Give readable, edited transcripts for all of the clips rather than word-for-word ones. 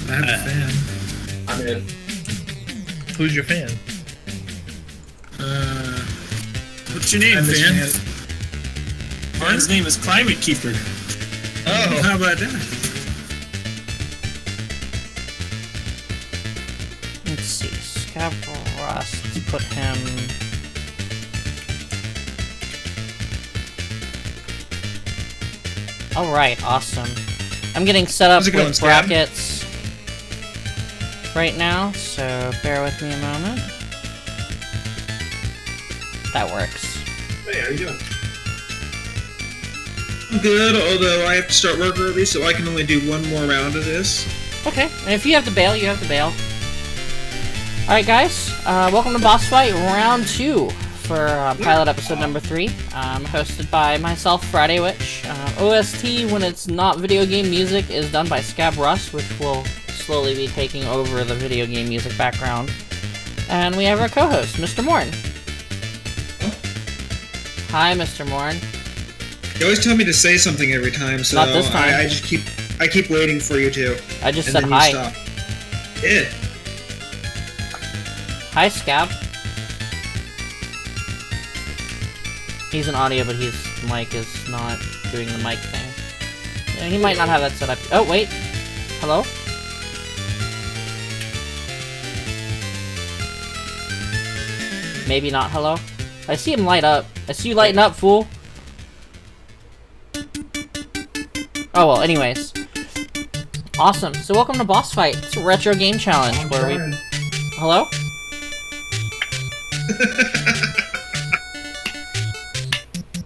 I have a fan. I'm in. Who's your fan? What's your name, I'm his fan? Fan's name is Climate Keeper. Oh, how about that? Let's see. Scabrous. Put him. Alright, awesome. I'm getting set up How's it going, with Scab? brackets right now, so bear with me a moment. That works. Hey, how you doing? I'm good, although I have to start work early, so I can only do one more round of this. Okay, and if you have to bail, you have to bail. Alright guys, welcome to Boss Fight Round 2 for pilot episode number 3. Hosted by myself, fridaywitch. OST, when it's not video game music, is done by Scabrous, which will slowly be taking over the video game music background. And we have our co-host, Mr. Morn. Hi, Mr. Morn. You always tell me to say something every time, so Not this time. I keep waiting for you to. I just and said then hi. You stop. Yeah. Hi, Scab. He's an audio, but his mic is not doing the mic thing. Yeah, he might not have that set up. Oh, wait. Hello? Maybe not hello? I see him light up. I see you lighting up, fool. Oh, well, anyways. Awesome. So welcome to Boss Fight. It's a retro game challenge where we... Hello?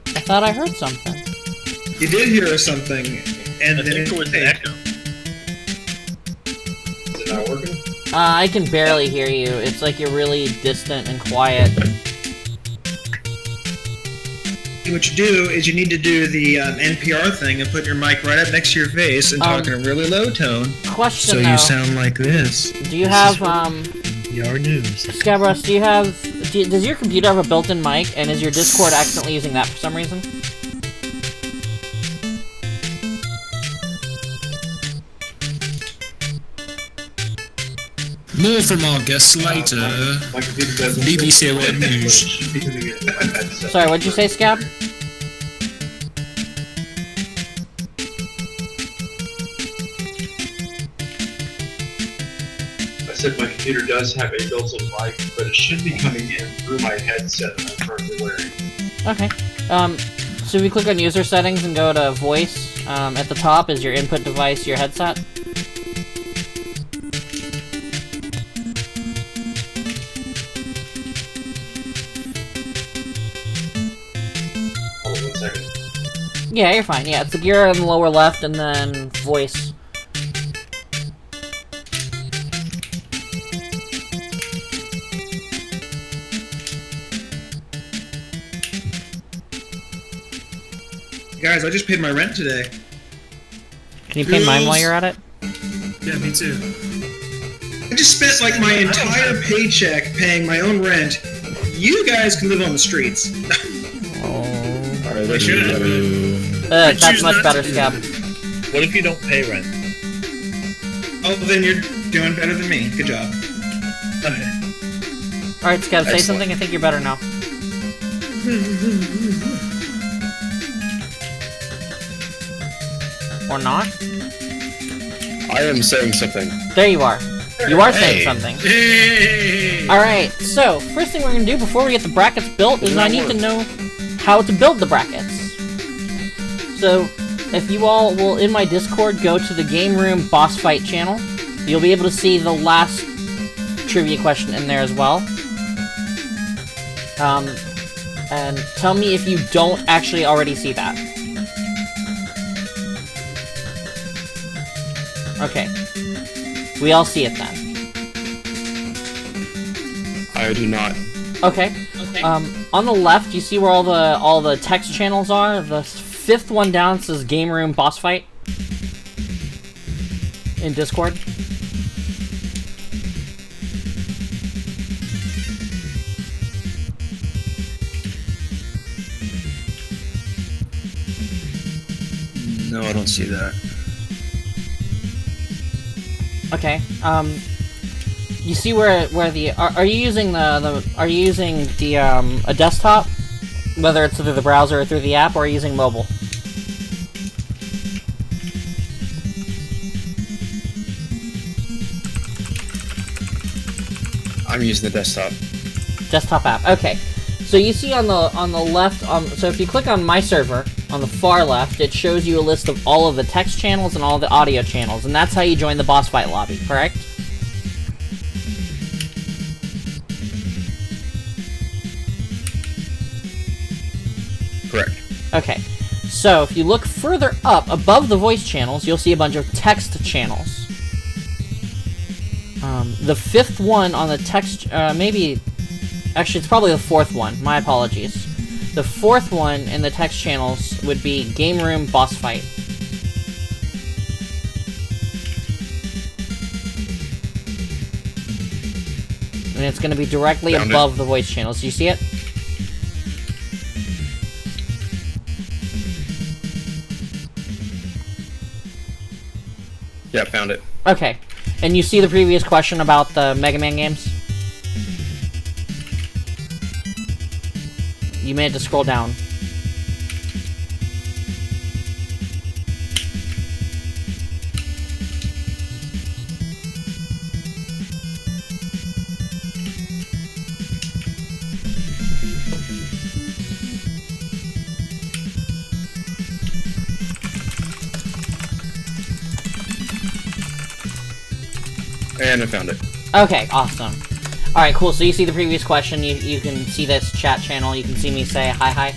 I thought I heard something. You did hear something, and I then think it was an echo. Is it not working? I can barely hear you. It's like you're really distant and quiet. what you do is you need to do the NPR thing and put your mic right up next to your face and talk in a really low tone. Question so though. you sound like this. Do you have Your news. Scabrous, does your computer have a built-in mic, and is your Discord accidentally using that for some reason? More from our guest later. My computer doesn't. BBC World News. Sorry, what'd you say, Scab? I said my computer does have a built-in mic, but it should be coming in through my headset that I'm currently wearing. Okay. So if you click on user settings and go to voice, at the top is your input device, your headset. Hold on 1 second. Yeah, you're fine. Yeah, it's the gear on the lower left, and then voice. Guys, I just paid my rent today. Can you pay mine while you're at it? Yeah, me too. I just spent like my entire paycheck paying my own rent. You guys can live on the streets. Oh. They should have. That's choose much not better, to. Scab. What if you don't pay rent? Oh, then you're doing better than me. Good job. Okay. Alright, Scab, say Excellent. something. I think you're better now. Or not? I am saying something. There you are. You are saying Hey. something. Hey! Alright, so, first thing we're gonna do before we get the brackets built is I need to know how to build the brackets. So, if you all will, in my Discord, go to the Game Room Boss Fight channel, you'll be able to see the last trivia question in there as well. And tell me if you don't actually already see that. Okay. We all see it then. I do not. Okay. On the left, you see where all the text channels are? The fifth one down says Game Room Boss Fight in Discord. No, I don't see that. Okay. You see where the are you using a desktop, whether it's through the browser or through the app, or are you using mobile? I'm using the desktop. Desktop app. Okay. So you see on the left, so if you click on My Server, on the far left, it shows you a list of all of the text channels and all the audio channels, and that's how you join the boss fight lobby, correct? Correct. Okay. So if you look further up, above the voice channels, you'll see a bunch of text channels. The fifth one on the text, maybe... Actually, it's probably the fourth one. My apologies. The fourth one in the text channels would be Game Room Boss Fight. And it's going to be directly above the voice channels. Do you see it? Yeah, found it. Okay. And you see the previous question about the Mega Man games? You may have to scroll down. And I found it. Okay, awesome. Alright, cool. So you see the previous question, you can see this chat channel, you can see me say hi.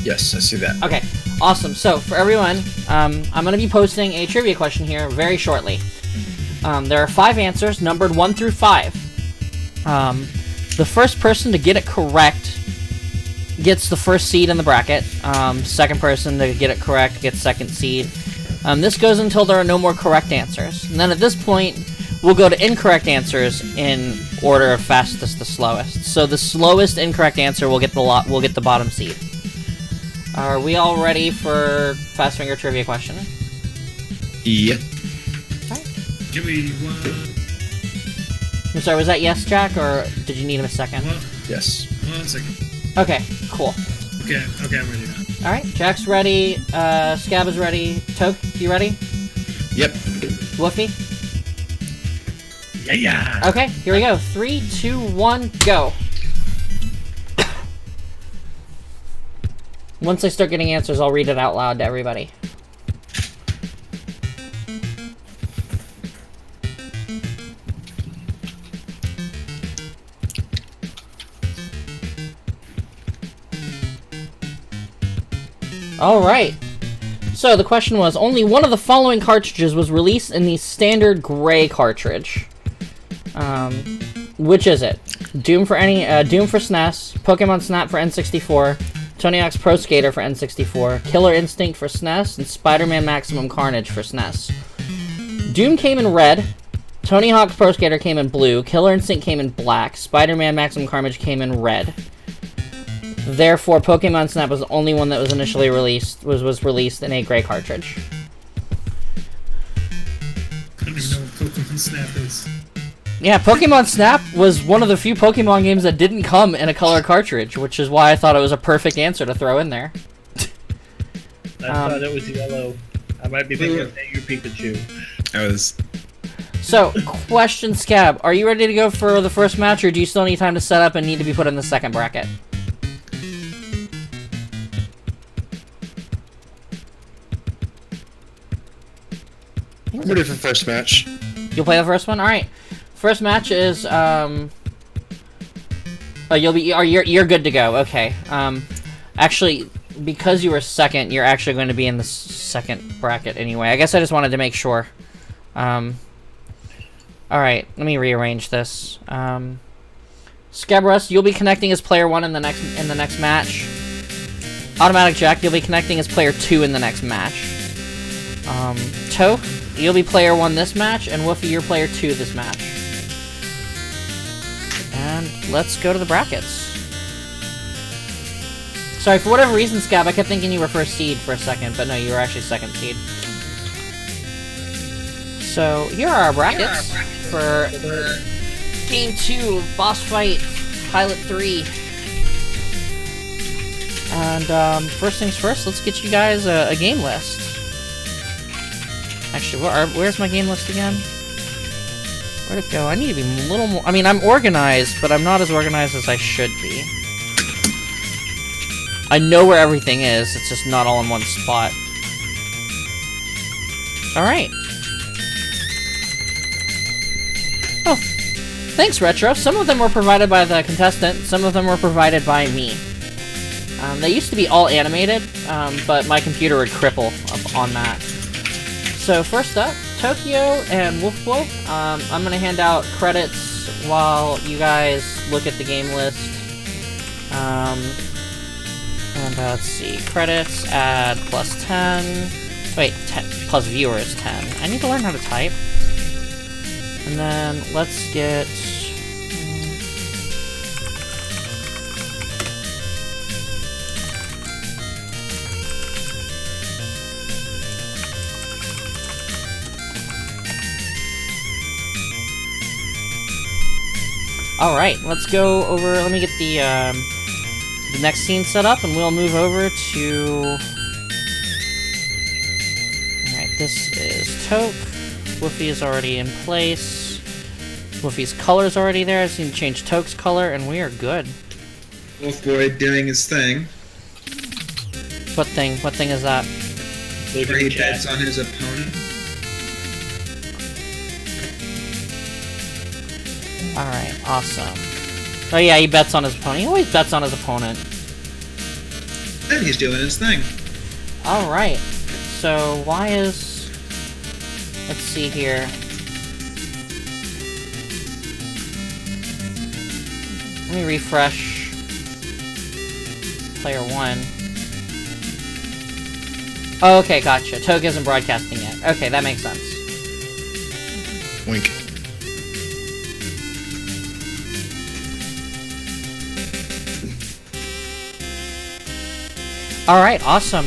Yes, I see that. Okay, awesome. So, for everyone, I'm going to be posting a trivia question here very shortly. There are 5 answers, numbered 1 through 5. The first person to get it correct gets the first seed in the bracket. Second person to get it correct gets second seed. This goes until there are no more correct answers. And then at this point, we'll go to incorrect answers in order of fastest to slowest. So the slowest incorrect answer will get the bottom seed. Are we all ready for Fast Finger trivia question? Yeah. Give me one. I'm sorry, was that yes, Jack, or did you need him a second? Yes. 1 second. Okay, cool. Okay, I'm ready now. Alright, Jack's ready, Scab is ready. Toke, you ready? Yep. Woofy? Yeah. Okay, here we go. 3, 2, 1, go. Once I start getting answers, I'll read it out loud to everybody. Alright. So, the question was, only one of the following cartridges was released in the standard gray cartridge. Which is it? Doom for SNES, Pokemon Snap for N64, Tony Hawk's Pro Skater for N64, Killer Instinct for SNES, and Spider-Man Maximum Carnage for SNES. Doom came in red, Tony Hawk's Pro Skater came in blue, Killer Instinct came in black, Spider-Man Maximum Carnage came in red. Therefore, Pokemon Snap was the only one that was initially released, was released in a gray cartridge. I don't even know what Pokemon Snap is. Yeah, Pokemon Snap was one of the few Pokemon games that didn't come in a color cartridge, which is why I thought it was a perfect answer to throw in there. I thought it was yellow. I might be thinking of your Pikachu. I was. So, question, Scab, are you ready to go for the first match, or do you still need time to set up and need to be put in the second bracket? I'm ready for first match. You'll play the first one? Alright. First match is, oh, you're good to go, okay. Actually, because you were second, you're actually going to be in the second bracket anyway. I guess I just wanted to make sure. Alright, let me rearrange this. Scabrous, you'll be connecting as player 1 in the next match. Automatic Jack, you'll be connecting as player 2 in the next match. Toke, you'll be player 1 this match, and Woofy, you're player 2 this match. And let's go to the brackets. Sorry, for whatever reason, Scab, I kept thinking you were first seed for a second, but no, you were actually second seed. So, here are our brackets for Game 2 of Boss Fight Pilot 3. And, first things first, let's get you guys a game list. Actually, where's my game list again? Where'd it go? I need to be a little more... I mean, I'm organized, but I'm not as organized as I should be. I know where everything is, it's just not all in one spot. Alright. Oh, thanks, Retro. Some of them were provided by the contestant, some of them were provided by me. They used to be all animated, but my computer would cripple up on that. So first up, Tokyo and Wolf Boy. I'm gonna hand out credits while you guys look at the game list. And let's see, credits, add plus 10. Wait, 10, plus viewers 10. I need to learn how to type. And then let's get... Alright, let's go over, let me get the next scene set up, and we'll move over to... Alright, this is Toke. Woofy is already in place. Woofy's color's already there. I just need to change Toke's color, and we are good. Wolf Boy doing his thing. What thing? What thing is that? Where he bets on his opponent. Alright, awesome. Oh yeah, he bets on his opponent. He always bets on his opponent. And he's doing his thing. Alright. So, why is... Let's see here. Let me refresh player 1. Oh, okay, gotcha. Toge isn't broadcasting yet. Okay, that makes sense. Wink. Alright, awesome.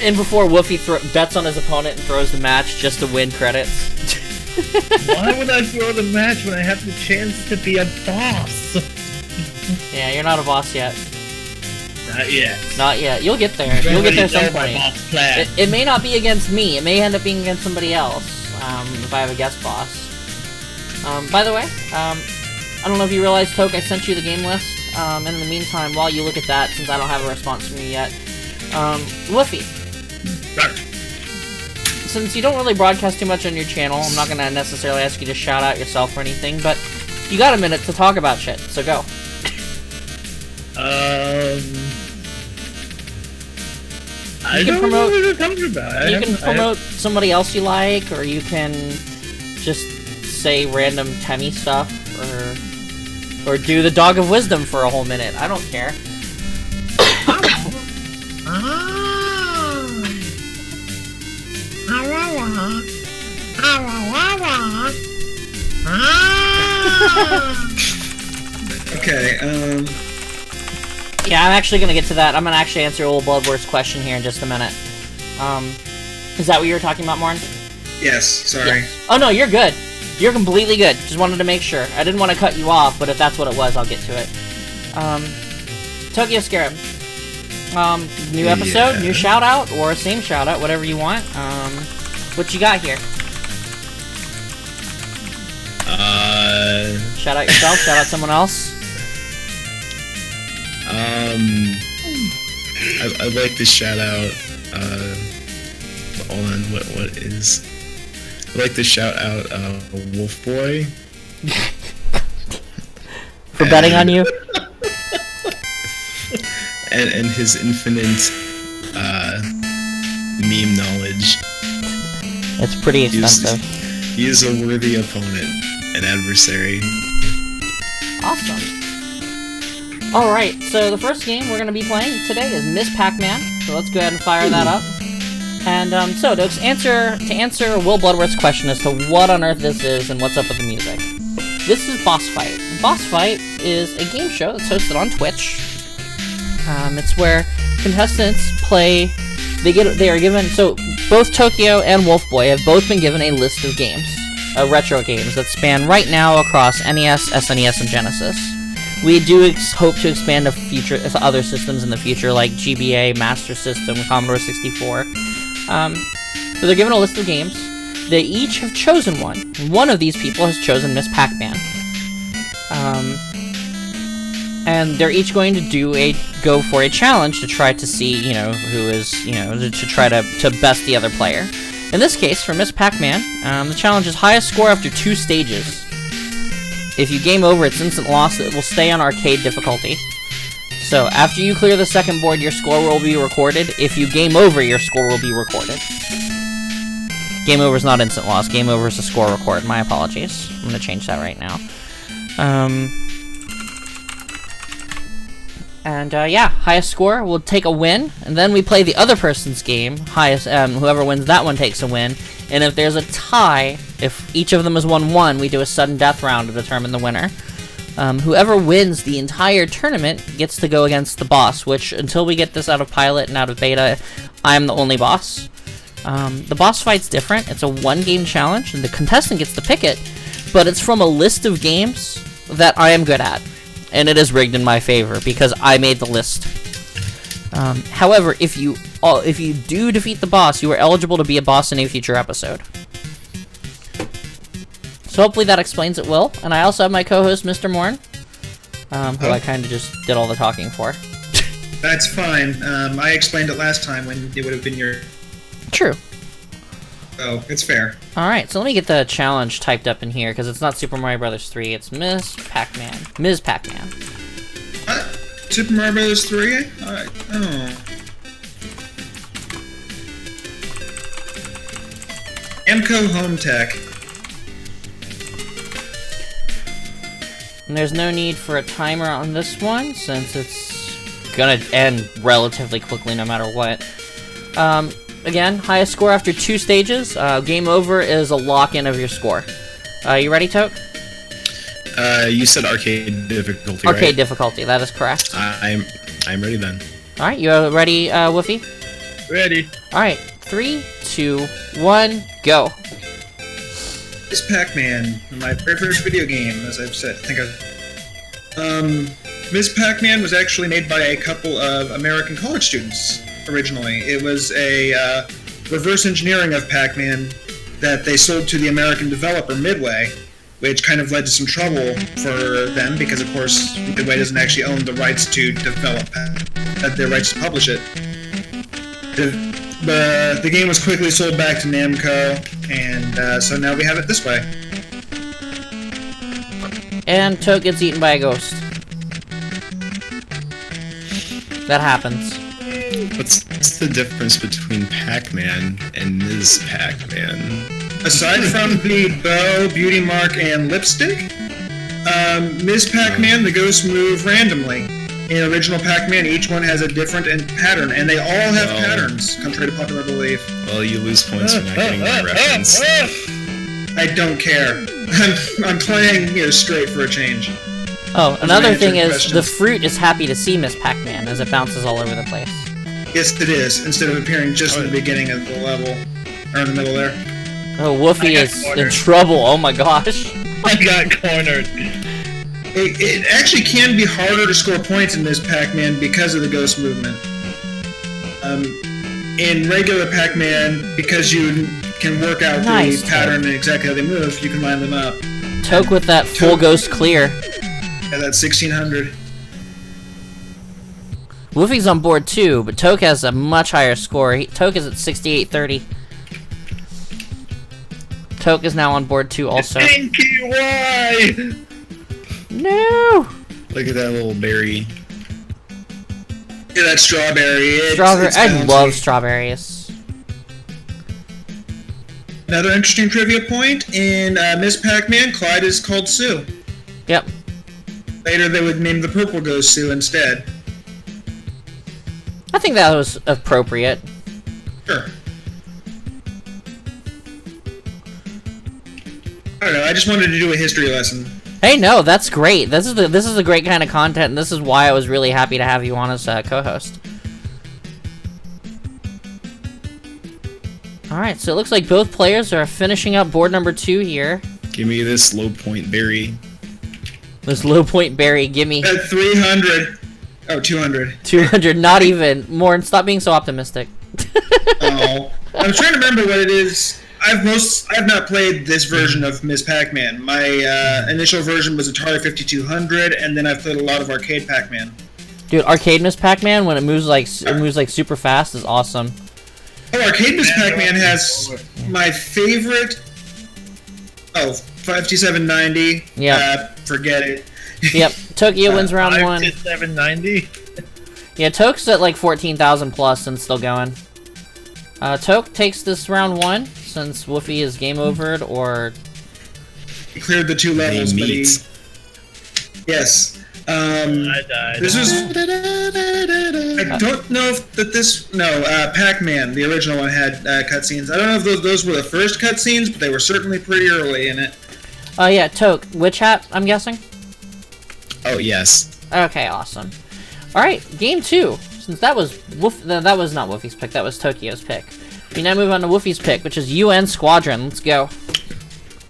And before Woofy bets on his opponent and throws the match just to win credits. Why would I throw the match when I have the chance to be a boss? Yeah, you're not a boss yet. Not yet. Not yet. You'll get there. You'll get there some my point. boss plan. It may not be against me. It may end up being against somebody else. If I have a guest boss. By the way, I don't know if you realize, Toke, I sent you the game list. And in the meantime, while you look at that, since I don't have a response from you yet, Woofy. Since you don't really broadcast too much on your channel, I'm not gonna necessarily ask you to shout out yourself or anything, but you got a minute to talk about shit, so go. I You can don't promote- know what you're talking about. You can promote somebody else you like, or you can just say random Temmie stuff, or do the Dog of Wisdom for a whole minute. I don't care. Okay, Yeah, I'm actually gonna get to that. I'm gonna actually answer Old Bloodworth's question here in just a minute. Is that what you were talking about, Morn? yes, sorry. Yeah. Oh no, you're good. You're completely good. Just wanted to make sure. I didn't want to cut you off, but if that's what it was, I'll get to it. Tokyo Scarab. New episode, new shout out, or same shout out, whatever you want. What you got here? Shout out yourself, shout out someone else. I'd like to shout out, hold on, what is... I'd like to shout out, Wolf Boy. For betting on you? And his infinite, meme knowledge. It's pretty expensive. He is a worthy opponent, an adversary. Awesome. Alright, so the first game we're going to be playing today is Miss Pac-Man. So let's go ahead and fire that up. And, so, to answer Will Bloodworth's question as to what on earth this is and what's up with the music. This is Boss Fight, Boss Fight is a game show that's hosted on Twitch. It's where contestants play. They are given. So both Tokyo and Wolfboy have both been given a list of games, retro games that span right now across NES, SNES, and Genesis. We do hope to expand to other systems in the future, like GBA, Master System, Commodore 64. So they're given a list of games. They each have chosen one. One of these people has chosen Miss Pac-Man. And they're each going to go for a challenge to try to see, who is, to try to best the other player. In this case, for Miss Pac-Man, the challenge is highest score after 2 stages. If you game over, it's instant loss. It will stay on arcade difficulty. So, after you clear the second board, your score will be recorded. If you game over, your score will be recorded. Game over is not instant loss. Game over is a score record. My apologies. I'm going to change that right now. Highest score will take a win, and then we play the other person's game. Whoever wins that one takes a win. And if there's a tie, if each of them is 1-1, we do a sudden death round to determine the winner. Whoever wins the entire tournament gets to go against the boss, which, until we get this out of pilot and out of beta, I'm the only boss. The boss fight's different. It's a 1-game challenge, and the contestant gets to pick it, but it's from a list of games that I am good at. And it is rigged in my favor, because I made the list. However, if you do defeat the boss, you are eligible to be a boss in a future episode. So hopefully that explains it well. And I also have my co-host, Mr. Morn, who I kind of just did all the talking for. That's fine. I explained it last time when it would have been your... True. Oh, it's fair. Alright, so let me get the challenge typed up in here, because it's not Super Mario Bros. 3, it's Miss Pac-Man. Ms. Pac-Man. What? Super Mario Bros. 3? Namco Home Tech. And there's no need for a timer on this one, since it's gonna end relatively quickly no matter what. Again, highest score after 2 stages. Game over is a lock-in of your score. You ready, Toke? You said arcade difficulty, Arcade right? difficulty, that is correct. I'm ready then. Alright, you ready, Woofy? Ready. Alright, 3, 2, 1, go. Miss Pac-Man, my very first video game, as I've said. Miss Pac-Man was actually made by a couple of American college students. Originally, it was a reverse engineering of Pac-Man that they sold to the American developer Midway, which kind of led to some trouble for them because, of course, Midway doesn't actually own the rights to develop the rights to publish it. The game was quickly sold back to Namco, and so now we have it this way. And Toke gets eaten by a ghost. That happens. What's the difference between Pac-Man and Ms. Pac-Man? Aside from the bow, beauty mark, and lipstick, Ms. Pac-Man, the ghosts move randomly. In original Pac-Man, each one has a different pattern, and they all have patterns, contrary to popular belief. Well, you lose points for not getting my reference. I don't care. I'm playing straight for a change. Oh, another thing is, the fruit is happy to see Miss Pac-Man as it bounces all over the place. Yes, it is, instead of appearing just in the beginning of the level, or in the middle there. Oh, Woofy is in trouble, oh my gosh. I got cornered. It actually can be harder to score points in Miss Pac-Man because of the ghost movement. In regular Pac-Man, because you can work out the pattern and exactly how they move, you can line them up. Toke with that full ghost clear. Yeah, that's 1600. Woofy's on board too, but Toke has a much higher score. Toke is at 6830. Toke is now on board too also. Thank you, why? No! Look at that little berry. Yeah, that strawberry. Strawberry. It's I bouncy. love strawberries. Another interesting trivia point, in Miss Pac-Man, Clyde is called Sue. Yep. Later they would name the purple ghost Sue instead. I think that was appropriate. Sure. I don't know, I just wanted to do a history lesson. Hey, no, that's great. This is the great kind of content, and this is why I was really happy to have you on as co-host. Alright, so it looks like both players are finishing up board number 2 here. Give me this low point berry. This low point berry, gimme. At 300. Oh, 200. 200, not even. Morn, stop being so optimistic. Oh, I'm trying to remember what it is. I've not played this version of Ms. Pac-Man. My initial version was Atari 5200, and then I've played a lot of arcade Pac-Man. Dude, arcade Miss Pac-Man, when it moves like super fast, is awesome. Oh, arcade Ms. Pac-Man has my favorite. Oh, 5790. Yeah. Forget it. Yep. Tokyo wins round 1. 790. Yeah, Toke's at like 14,000 plus and still going. Toke takes this round 1 since Woofy is game overed or. He cleared the 2 levels, but he. Yes. I died. This is. I don't know if this. No, Pac-Man, the original one, had cutscenes. I don't know if those were the first cutscenes, but they were certainly pretty early in it. Oh yeah, Toke, witch hat, I'm guessing. Oh yes. Okay, awesome. All right, game 2. Since that was that was not Woofy's pick, that was Tokyo's pick. We now move on to Woofy's pick, which is UN Squadron. Let's go.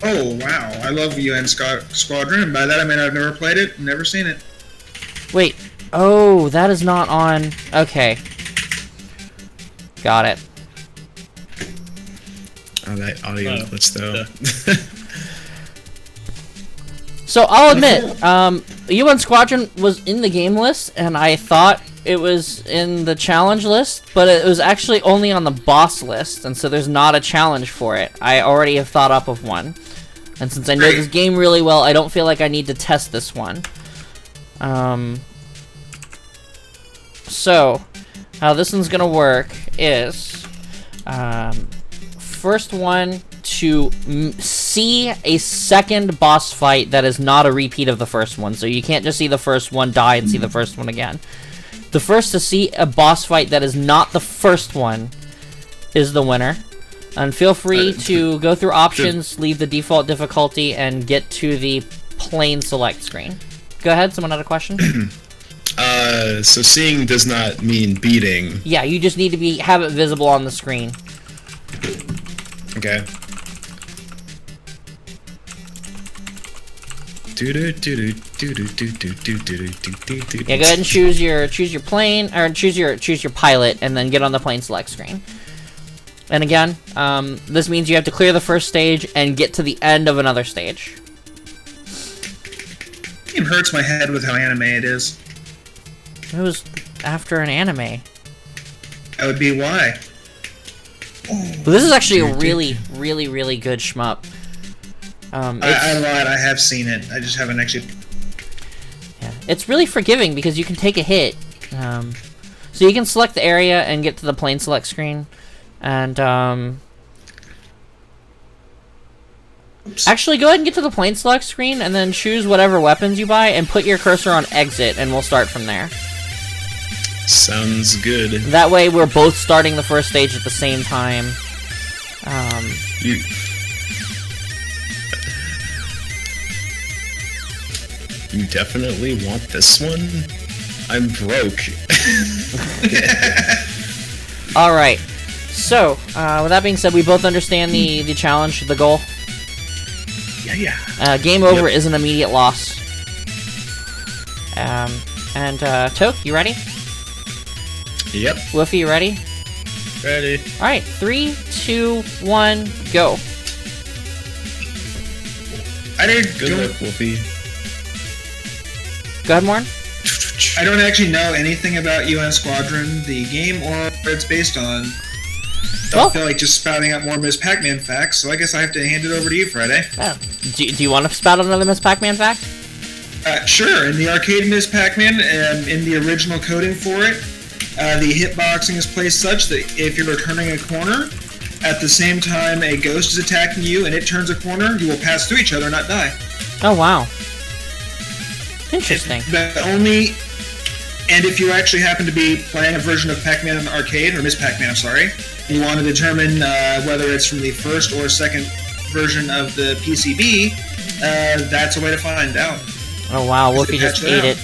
Oh wow, I love UN Squadron, and by that I mean I've never played it, never seen it. Wait. Oh, that is not on. Okay. Got it. Oh, that audio glitch though. So I'll admit, UN Squadron was in the game list, and I thought it was in the challenge list, but it was actually only on the boss list, and so there's not a challenge for it. I already have thought up of one. And since I know this game really well, I don't feel like I need to test this one. So, how this one's gonna work is, first one to see a second boss fight that is not a repeat of the first one. So you can't just see the first one die and see the first one again. The first to see a boss fight that is not the first one is the winner. And feel free to go through options, leave the default difficulty, and get to the plain select screen. Go ahead, someone had a question? So seeing does not mean beating. Yeah, you just need to have it visible on the screen. Okay. Yeah, go ahead and choose your plane, or choose your pilot, and then get on the plane select screen. And again, this means you have to clear the first stage and get to the end of another stage. It hurts my head with how anime it is. It was after an anime. That would be why. But this is actually a really, really, really good shmup. I lied, I have seen it. I just haven't actually... Yeah, it's really forgiving because you can take a hit. So you can select the area and get to the plane select screen. And, actually, go ahead and get to the plane select screen and then choose whatever weapons you buy and put your cursor on exit and we'll start from there. Sounds good. That way we're both starting the first stage at the same time. You definitely want this one? I'm broke. Alright. So, with that being said, we both understand the challenge, the goal. Yeah. Game over is an immediate loss. Toke, you ready? Yep. Woofy, you ready? Ready. Alright, 3, 2, 1, go. Good luck, Wolfie. Go ahead, Morn. I don't actually know anything about UN Squadron, the game, or what it's based on. Don't feel like just spouting out more Ms. Pac-Man facts, so I guess I have to hand it over to you, Friday. Oh. Do you want to spout another Miss Pac-Man fact? Sure. In the arcade Ms. Pac-Man, in the original coding for it, the hitboxing is placed such that if you're turning a corner, at the same time a ghost is attacking you and it turns a corner, you will pass through each other and not die. Oh, wow. Interesting. And if you actually happen to be playing a version of Pac-Man in the arcade, or Ms. Pac-Man, I'm sorry, you want to determine whether it's from the first or second version of the PCB, That's a way to find out. Oh wow, Wolfie it just patched ate out? it.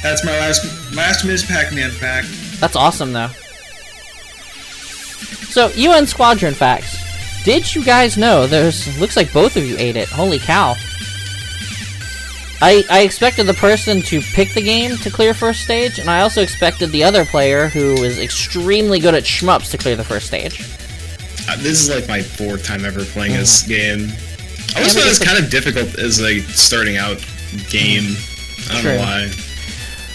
That's my last Ms. Pac-Man fact. That's awesome, though. So, UN Squadron facts. Did you guys know looks like both of you ate it. Holy cow. I expected the person to pick the game to clear first stage, and I also expected the other player, who is extremely good at shmups, to clear the first stage. This is like my 4th time ever playing this game. I always thought it was kind of difficult as a starting out game. I don't know why.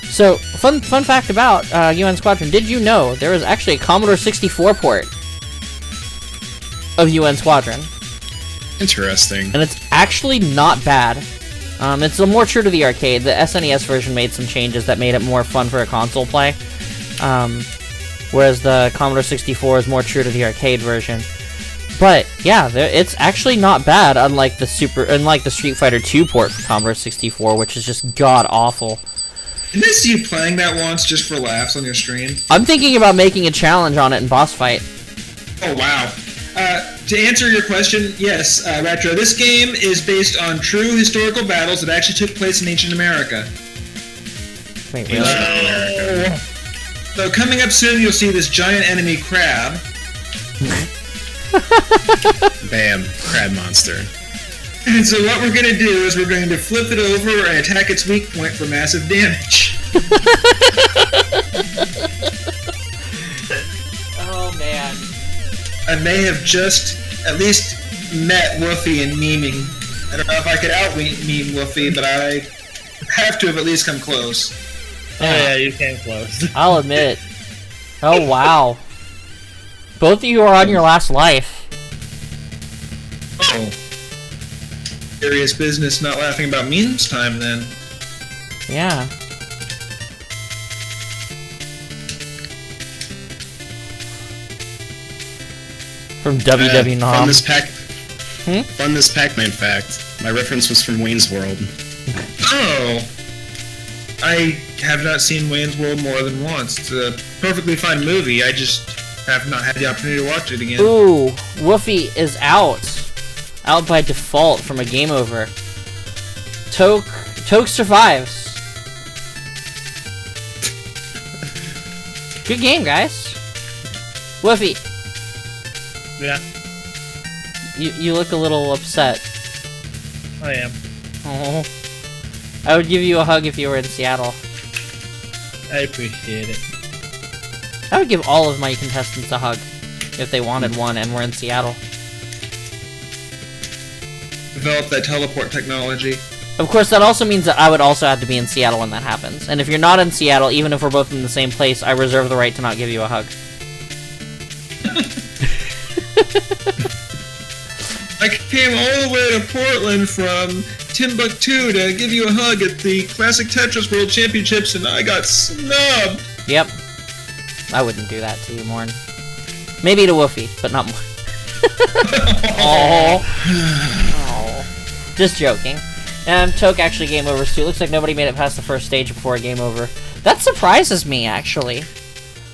So, fun fact about UN Squadron. Did you know there was actually a Commodore 64 port of UN Squadron? Interesting. And it's actually not bad. It's more true to the arcade. The SNES version made some changes that made it more fun for a console play. Whereas the Commodore 64 is more true to the arcade version. But, yeah, it's actually not bad, unlike the Street Fighter 2 port for Commodore 64, which is just god-awful. Didn't I see you playing that once just for laughs on your stream? I'm thinking about making a challenge on it in Boss Fight. Oh, wow. To answer your question, yes, Retro, this game is based on true historical battles that actually took place in ancient America. Wait, really? So coming up soon, you'll see this giant enemy crab. Bam. Crab monster. And so what we're going to do is we're going to flip it over and attack its weak point for massive damage. Oh, man. I may have just at least met Woofy in memeing. I don't know if I could out-meme Woofy, but I have to have at least come close. Oh yeah, you came close. I'll admit. Oh, wow. Both of you are on your last life. Oh. Serious business, not laughing about memes time, then. Yeah. From WW Nom. Fun this Pac-Man fact. My reference was from Wayne's World. Oh. I have not seen Wayne's World more than once. It's a perfectly fine movie. I just have not had the opportunity to watch it again. Ooh, Woofy is out. Out by default from a game over. Toke survives. Good game, guys. Woofy, Yeah, you look a little upset. I am. Oh. I would give you a hug if you were in Seattle. I appreciate it. I would give all of my contestants a hug if they wanted one and were in Seattle. Develop that teleport technology. Of course, that also means that I would also have to be in Seattle when that happens. And if you're not in Seattle, even if we're both in the same place, I reserve the right to not give you a hug. I came all the way to Portland from Timbuktu to give you a hug at the Classic Tetris World Championships, and I got snubbed. Yep. I wouldn't do that to you, Morn. Maybe to Woofy, but not more. Aww. Just joking. Toke actually game overs too. Looks like nobody made it past the first stage before a game over. That surprises me, actually.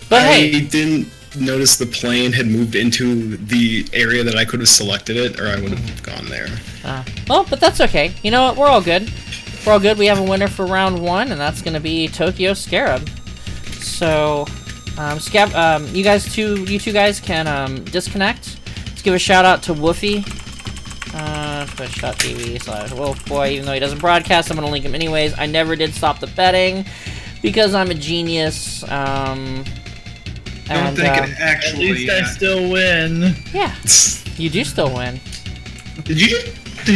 But I hey. didn't notice the plane had moved into the area that I could have selected it, or I would have gone there. Well, but that's okay. You know what? We're all good. We're all good. We have a winner for round 1, and that's going to be Tokyo Scarab. So, you two guys can disconnect. Let's give a shout out to Woofy. Twitch.tv/WolfBoy. Even though he doesn't broadcast, I'm going to link him anyways. I never did stop the betting because I'm a genius. Don't think it actually. At least I still win. Yeah, you do still win. Did he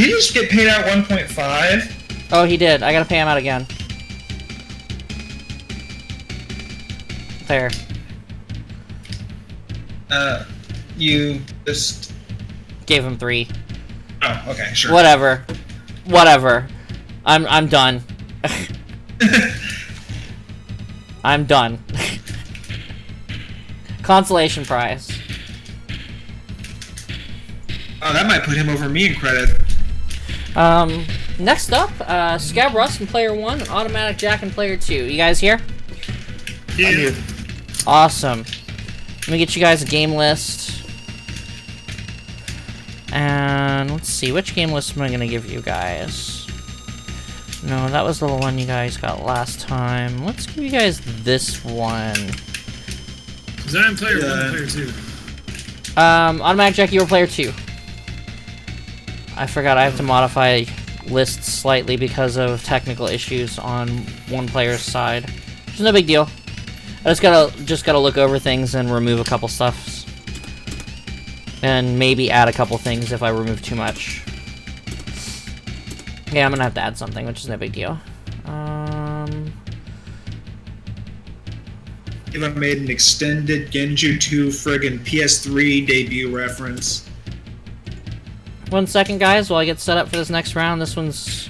just get paid out 1.5? Oh, he did. I gotta pay him out again. There. You just. Gave him 3. Oh, okay, sure. Whatever. I'm done. I'm done. Consolation prize. Oh, that might put him over me in credit. Next up, Scab Rust in Player 1 and Automatic Jack in Player 2. You guys here? Yeah. Awesome. Let me get you guys a game list. And let's see, which game list am I gonna give you guys? No, that was the one you guys got last time. Let's give you guys this one. Because I'm player 1, player 2. Automatic Jack, you were player 2. I forgot I have to modify lists slightly because of technical issues on one player's side. It's no big deal. I just gotta look over things and remove a couple stuffs. And maybe add a couple things if I remove too much. Yeah, I'm gonna have to add something, which is no big deal. If I made an extended Genju 2 friggin' PS3 debut reference. 1 second, guys, while I get set up for this next round. This one's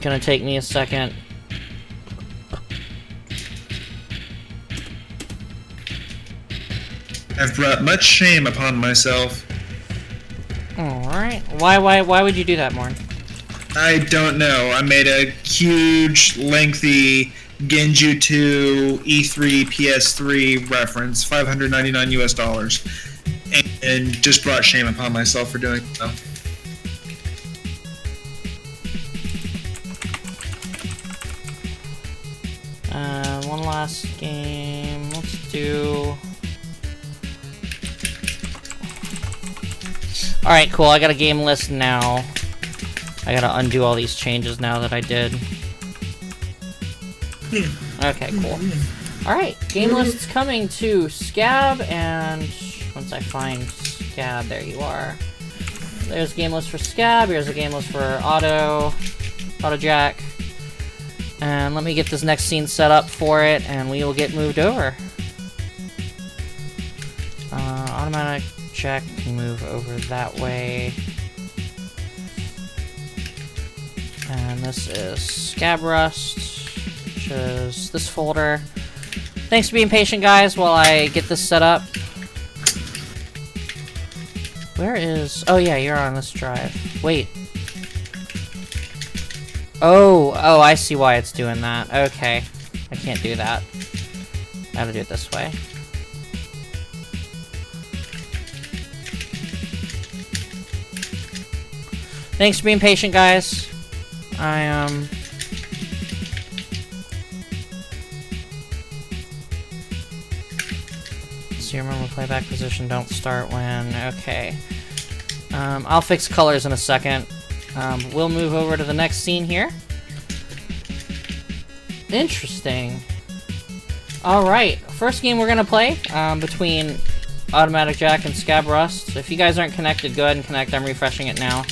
gonna take me a second. I've brought much shame upon myself. Alright. Why would you do that, Morn? I don't know. I made a huge, lengthy Genju 2 E3 PS3 reference, $599 US, and just brought shame upon myself for doing so. One last game. Let's do... Alright, cool. I got a game list now. I gotta undo all these changes now that I did. Okay, cool. Alright, game list's coming to Scab, and once I find Scab, there you are. There's a game list for Scab, here's a game list for Auto Jack. And let me get this next scene set up for it, and we will get moved over. Automatic Jack can move over that way. And this is Scab Rust, which is this folder. Thanks for being patient, guys, while I get this set up. Where is... Oh, yeah, you're on this drive. Wait. Oh, I see why it's doing that. Okay. I can't do that. I have to do it this way. Thanks for being patient, guys. So you remember playback position, don't start when... Okay. I'll fix colors in a second. We'll move over to the next scene here. Interesting. Alright, first game we're gonna play, between Automatic Jack and Scab Rust. If you guys aren't connected, go ahead and connect. I'm refreshing it now.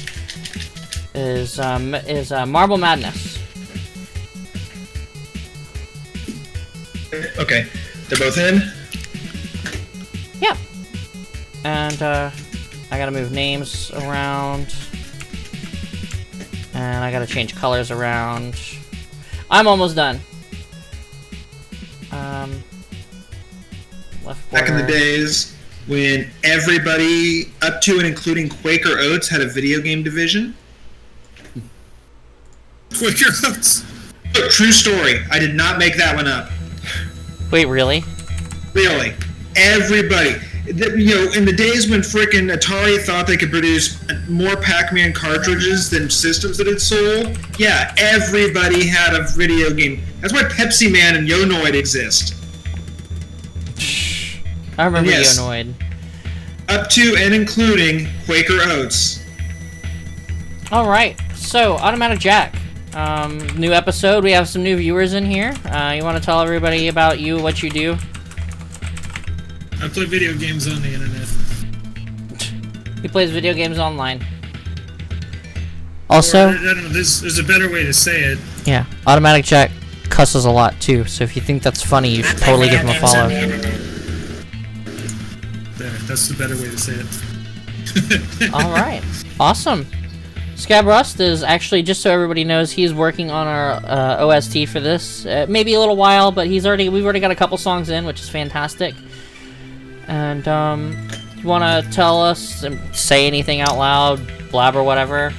Is Marble Madness. Okay, they're both in? Yeah. And, I gotta move names around. And I gotta change colors around. I'm almost done. Left border. Back in the days when everybody, up to and including Quaker Oats, had a video game division. Quaker Oats. Look, true story. I did not make that one up. Wait, really? Really. Everybody. You know, in the days when frickin' Atari thought they could produce more Pac-Man cartridges than systems that had sold, yeah, everybody had a video game. That's why Pepsi Man and Yonoid exist. I remember Yes. Yonoid. Up to and including Quaker Oats. Alright, so, Automatic Jack. New episode, we have some new viewers in here. You want to tell everybody about you, what you do? I play video games on the internet. He plays video games online. Also, Or, I don't know, there's a better way to say it. yeah, Automatic Jack cusses a lot too, so if you think that's funny, you should totally give him a follow. There, that's the better way to say it. Alright, awesome. Scab Rust is actually, just so everybody knows, he's working on our OST for this. Maybe a little while, but we've already got a couple songs in, which is fantastic. And, you want to tell us, say anything out loud, blab or whatever?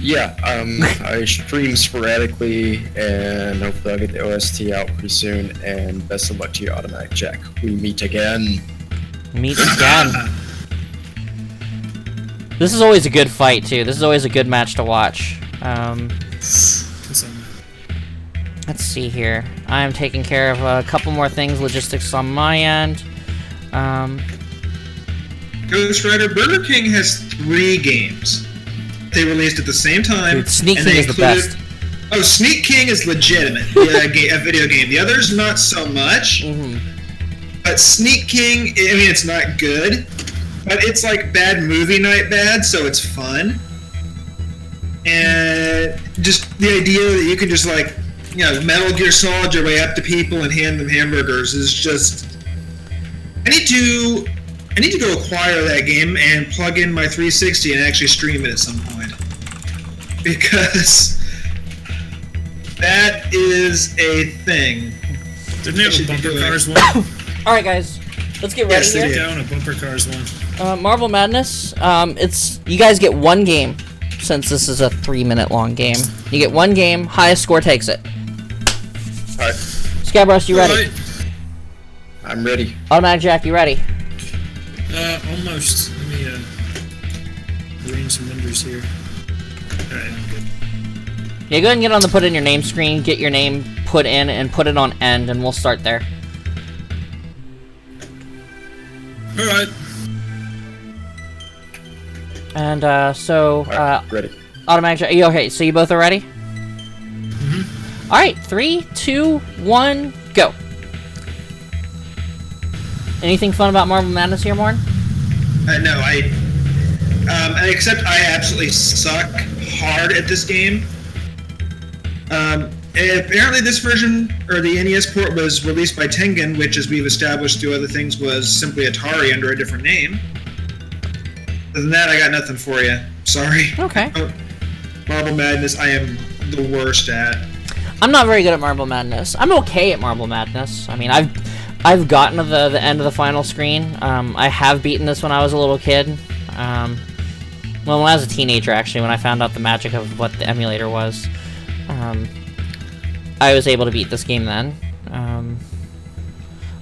Yeah, I stream sporadically, and hopefully I'll get the OST out pretty soon, and best of luck to you, Automatic Jack. We meet again. Meet again. This is always a good fight, too. This is always a good match to watch. Let's see here. I'm taking care of a couple more things, logistics on my end. Ghost Rider, Burger King has 3 games. They released at the same time. Dude, Sneak and King they is the included- best. Oh, Sneak King is legitimate. Yeah, a video game. The others, not so much. But Sneak King, I mean, it's not good. But it's like bad movie night bad, so it's fun. And just the idea that you can just like, you know, Metal Gear Solid your way up to people and hand them hamburgers is just... I need to go acquire that game and plug in my 360 and actually stream it at some point. Because that is a thing. Didn't they have a bumper cars one? Alright, guys. Let's get ready Yes, they here. did. Down a bumper cars one. Marble Madness, it's... You guys get 1 game, since this is a 3-minute long game. You get 1 game, highest score takes it. Alright. Scabros, you ready? Alright. I'm ready. Automatic Jack, you ready? Almost. Let me, arrange some numbers here. Alright, I'm good. Yeah, go ahead and get on the put in your name screen, get your name put in, and put it on end, and we'll start there. Alright. And, Ready. Automatic Jack, okay, so you both are ready? Alright, 3, 2, 1, go. Anything fun about Marble Madness here, Morn? No, except I absolutely suck hard at this game. Apparently this version, or the NES port, was released by Tengen, which, as we've established through other things, was simply Atari under a different name. Other than that, I got nothing for you. Sorry. Okay. Marble Madness, I am the worst at. I'm not very good at Marble Madness. I'm okay at Marble Madness. I mean, I've gotten to the end of the final screen. I have beaten this when I was a little kid. Well, when I was a teenager, actually, when I found out the magic of what the emulator was. I was able to beat this game then.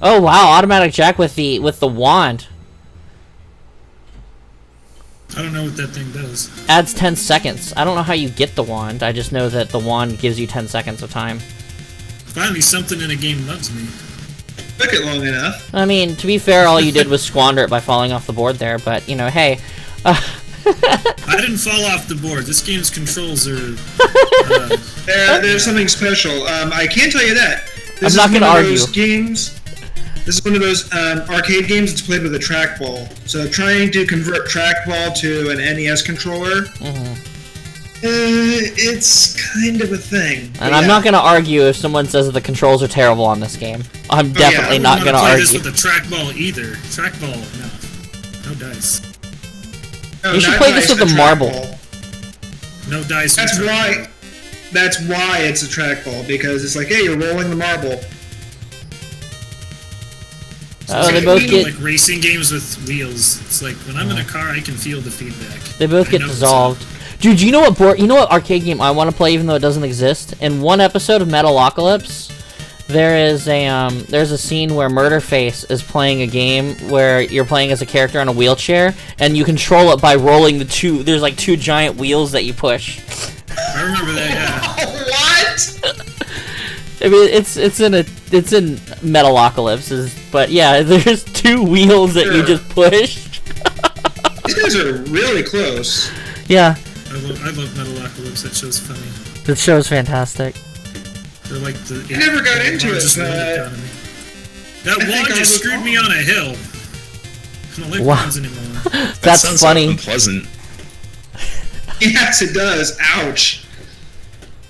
Oh wow, Automatic Jack with the wand. I don't know what that thing does. Adds 10 seconds. I don't know how you get the wand. I just know that the wand gives you 10 seconds of time. Finally, something in a game loves me. Took it long enough. I mean, to be fair, all you did was squander it by falling off the board there, but, you know, hey. I didn't fall off the board. This game's controls are... There's something special. I can tell you that. I'm not gonna argue. This is one of those arcade games that's played with a trackball. So trying to convert trackball to an NES controller, it's kind of a thing. And I'm not gonna argue if someone says that the controls are terrible on this game. I'm definitely not gonna play argue. this with the trackball either. Trackball, no. No dice. No, You should not play this dice, with a marble. trackball. No dice. That's with why. That's why it's a trackball, because it's like, hey, you're rolling the marble. Oh, they both get like racing games with wheels. It's like when I'm in a car, I can feel the feedback. they both get dissolved. Dude, you know what arcade game I want to play even though it doesn't exist? In one episode of Metalocalypse, there's a scene where Murderface is playing a game where you're playing as a character on a wheelchair and you control it by rolling there's like 2 giant wheels that you push. I remember that. Yeah. What? I mean, it's in Metalocalypse, but yeah, there's 2 wheels that you just push. These guys are really close. Yeah. I love Metalocalypse. That show's funny. The show's fantastic. They're like the. I never got into it, largest but- world economy. That I wall think I just was screwed me wrong. on a hill. I don't like Wow. wands anymore. That That's sounds funny. unpleasant. Yes, it does. Ouch.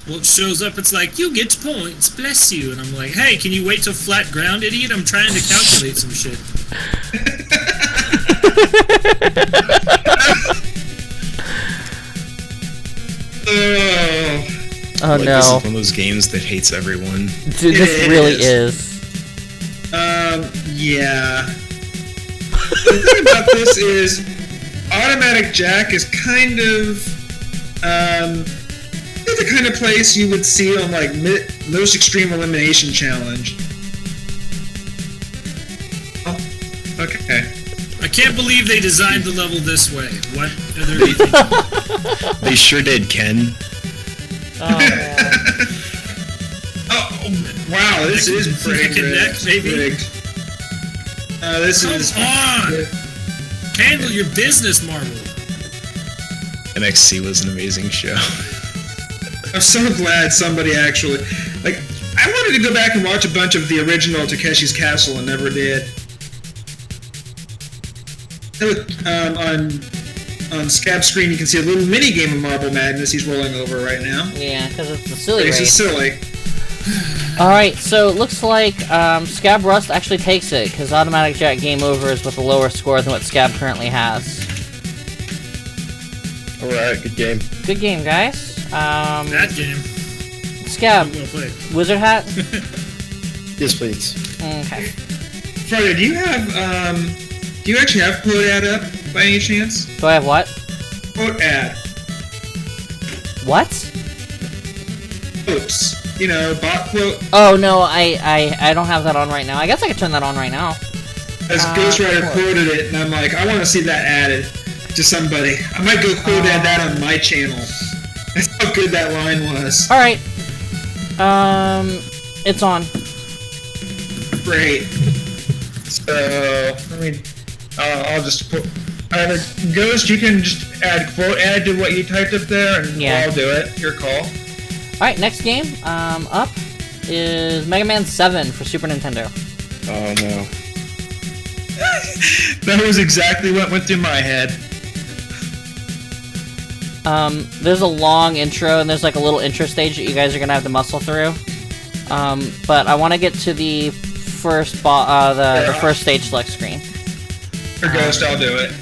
Well, it shows up. It's like you get points, bless you, and I'm like, hey, can you wait till flat ground, idiot? I'm trying to calculate some shit. Oh Like, This no. is one of those games that hates everyone. Dude, this It really is. is. Yeah. The thing about this is, Automatic Jack is kind of, it's the kind of place you would see on, like, Most Extreme Elimination Challenge. Oh, okay. can't believe they designed the level this way. What are they thinking? They sure did, Ken. Oh, man. Oh, wow, this is pretty Connect, maybe? rigged. This Come is... on! Handle your business, Marvel. NXT was an amazing show. I'm so glad somebody actually... Like, I wanted to go back and watch a bunch of the original Takeshi's Castle and never did. On Scab screen, you can see a little mini game of Marble Madness he's rolling over right now. Yeah, because it's a silly This race. is silly. Alright, so it looks like Scab Rust actually takes it, because Automatic Jack Game Over is with a lower score than what Scab currently has. Alright, good game. Good game, guys. That game. Scab, Well played. Wizard Hat? Yes, please. Okay. Friday, do you actually have quote ad up by any chance? Do I have what? Quote ad. What? Quotes. You know, bot quote. Oh, no, I don't have that on right now. I guess I could turn that on right now. As Ghostwriter quote. quoted it, and I'm like, I want to see that added to somebody. I might go quote ad that on my channel. That's how good that line was. Alright. It's on. Great. So, I mean, I'll just put... Either Ghost, you can just add to what you typed up there, and Yeah. I'll do it. Your call. Alright, next game, up is Mega Man 7 for Super Nintendo. Oh no. That was exactly what went through my head. There's a long intro, and there's like a little intro stage that you guys are gonna have to muscle through. But I want to get to the first the first stage select screen. Or Ghost, I'll do it.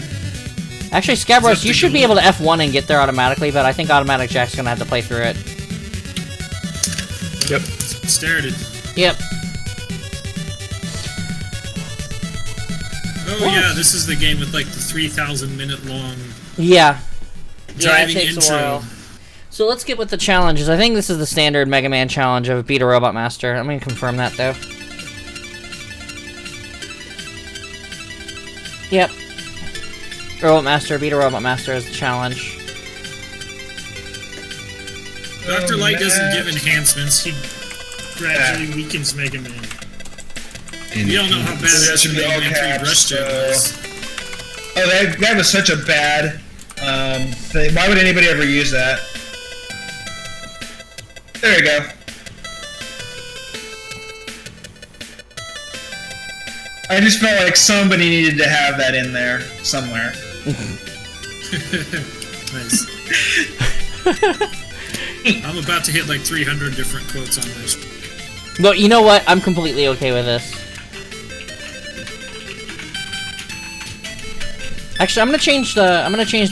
Actually, Scabros, you should be able to F1 and get there automatically, but I think Automatic Jack's gonna have to play through it. Yep. Started. Yep. Oh yeah, this is the game with like the 3,000 minute long Yeah. driving yeah, it takes intro. a while. So let's get with the challenges. I think this is the standard Mega Man challenge of beat a Robot Master. I'm gonna confirm that though. Yep. Robot Master, beat a Robot Master is the challenge. Dr. Light doesn't give enhancements, he gradually weakens Mega Man. And We all know how badass should the be Mega all Man 3 caps, Rush Jet so- was. Oh, that was such a bad thing. Why would anybody ever use that? There you go. I just felt like somebody needed to have that in there somewhere. Nice. I'm about to hit like 300 different quotes on my screen. But you know what? I'm completely okay with this. Actually, I'm gonna change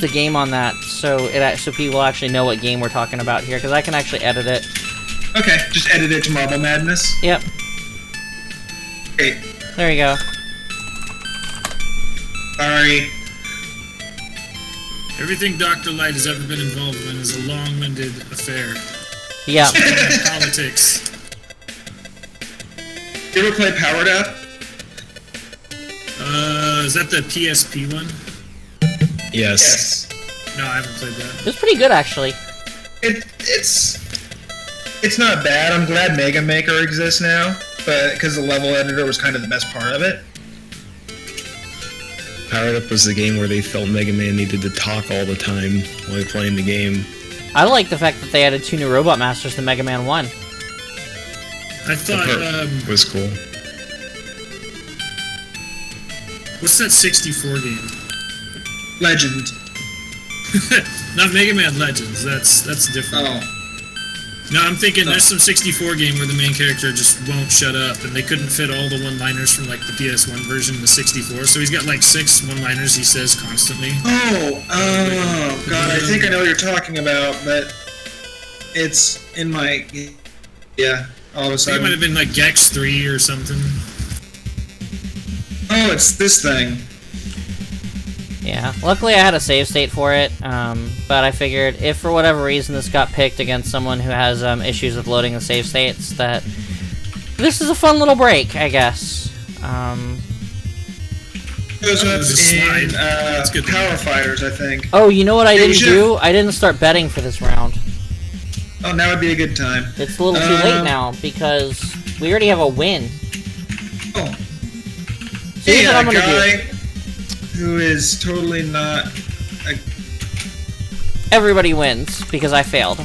the game on that so people actually know what game we're talking about here, because I can actually edit it. Okay, just edit it to Marble Madness. Yep. Great. There you go. Sorry. Everything Dr. Light has ever been involved in is a long-winded affair. Yeah. Politics. You ever play Powered Up? Is that the PSP one? yes. No, I haven't played that. It was pretty good, actually. It's not bad. I'm glad Mega Maker exists now, but because the level editor was kind of the best part of it. Powered Up was the game where they felt Mega Man needed to talk all the time while playing the game. I like the fact that they added 2 new Robot Masters to Mega Man 1. I thought, It was cool. what's that 64 game? Legend. Not Mega Man Legends, that's different. Oh. No, I'm thinking there's some 64 game where the main character just won't shut up, and they couldn't fit all the one-liners from like the PS1 version in the 64, so he's got like 6 one-liners he says constantly. Oh, God, I think I know what you're talking about, but it's in my... Yeah, all of a I think it might sudden. have been like Gex 3 or something. Oh, it's this thing. Yeah. Luckily, I had a save state for it, but I figured if for whatever reason this got picked against someone who has issues with loading the save states, that this is a fun little break, I guess. Goes up There's a slide. in That's good. Power Fighters, I think. Oh, you know what I Yeah, you didn't should- do? I didn't start betting for this round. Oh, now would be a good time. It's a little too late now because we already have a win. Oh. So here's what I'm gonna guy do. who is totally not. Everybody wins because I failed.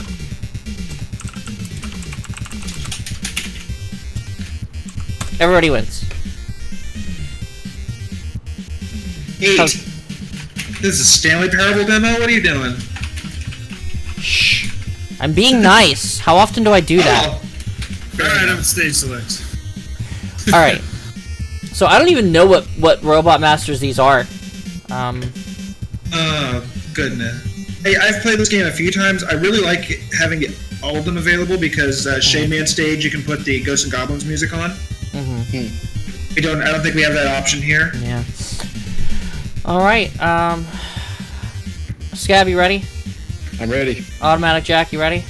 Everybody wins. 8. How's- This is a Stanley Parable demo? What are you doing? Shh. I'm being nice. How often do I do that? Oh. Alright, I'm stage select. Alright. So I don't even know what Robot Masters these are. Oh, goodness. Hey, I've played this game a few times. I really like having all of them available because Shade Man stage you can put the Ghosts and Goblins music on. Mm-hmm. I don't think we have that option here. Yeah. Alright, Scab, you ready? I'm ready. Automatic Jack, you ready?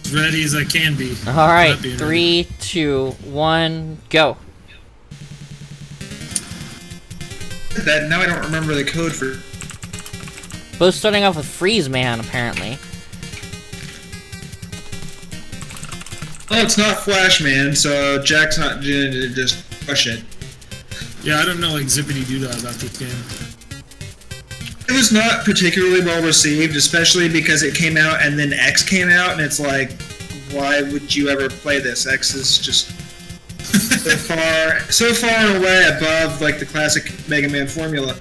As ready as I can be. Alright, Not being 3, 2, 1, go. That now I don't remember the code for. Both starting off with Freeze Man, apparently. Oh, it's not Flash Man, so Jack's not just push it. Yeah, I don't know like zippity doo dah about this game. It was not particularly well received, especially because it came out and then X came out, and it's like, why would you ever play this? X is just so far and away above like the classic Mega Man formula.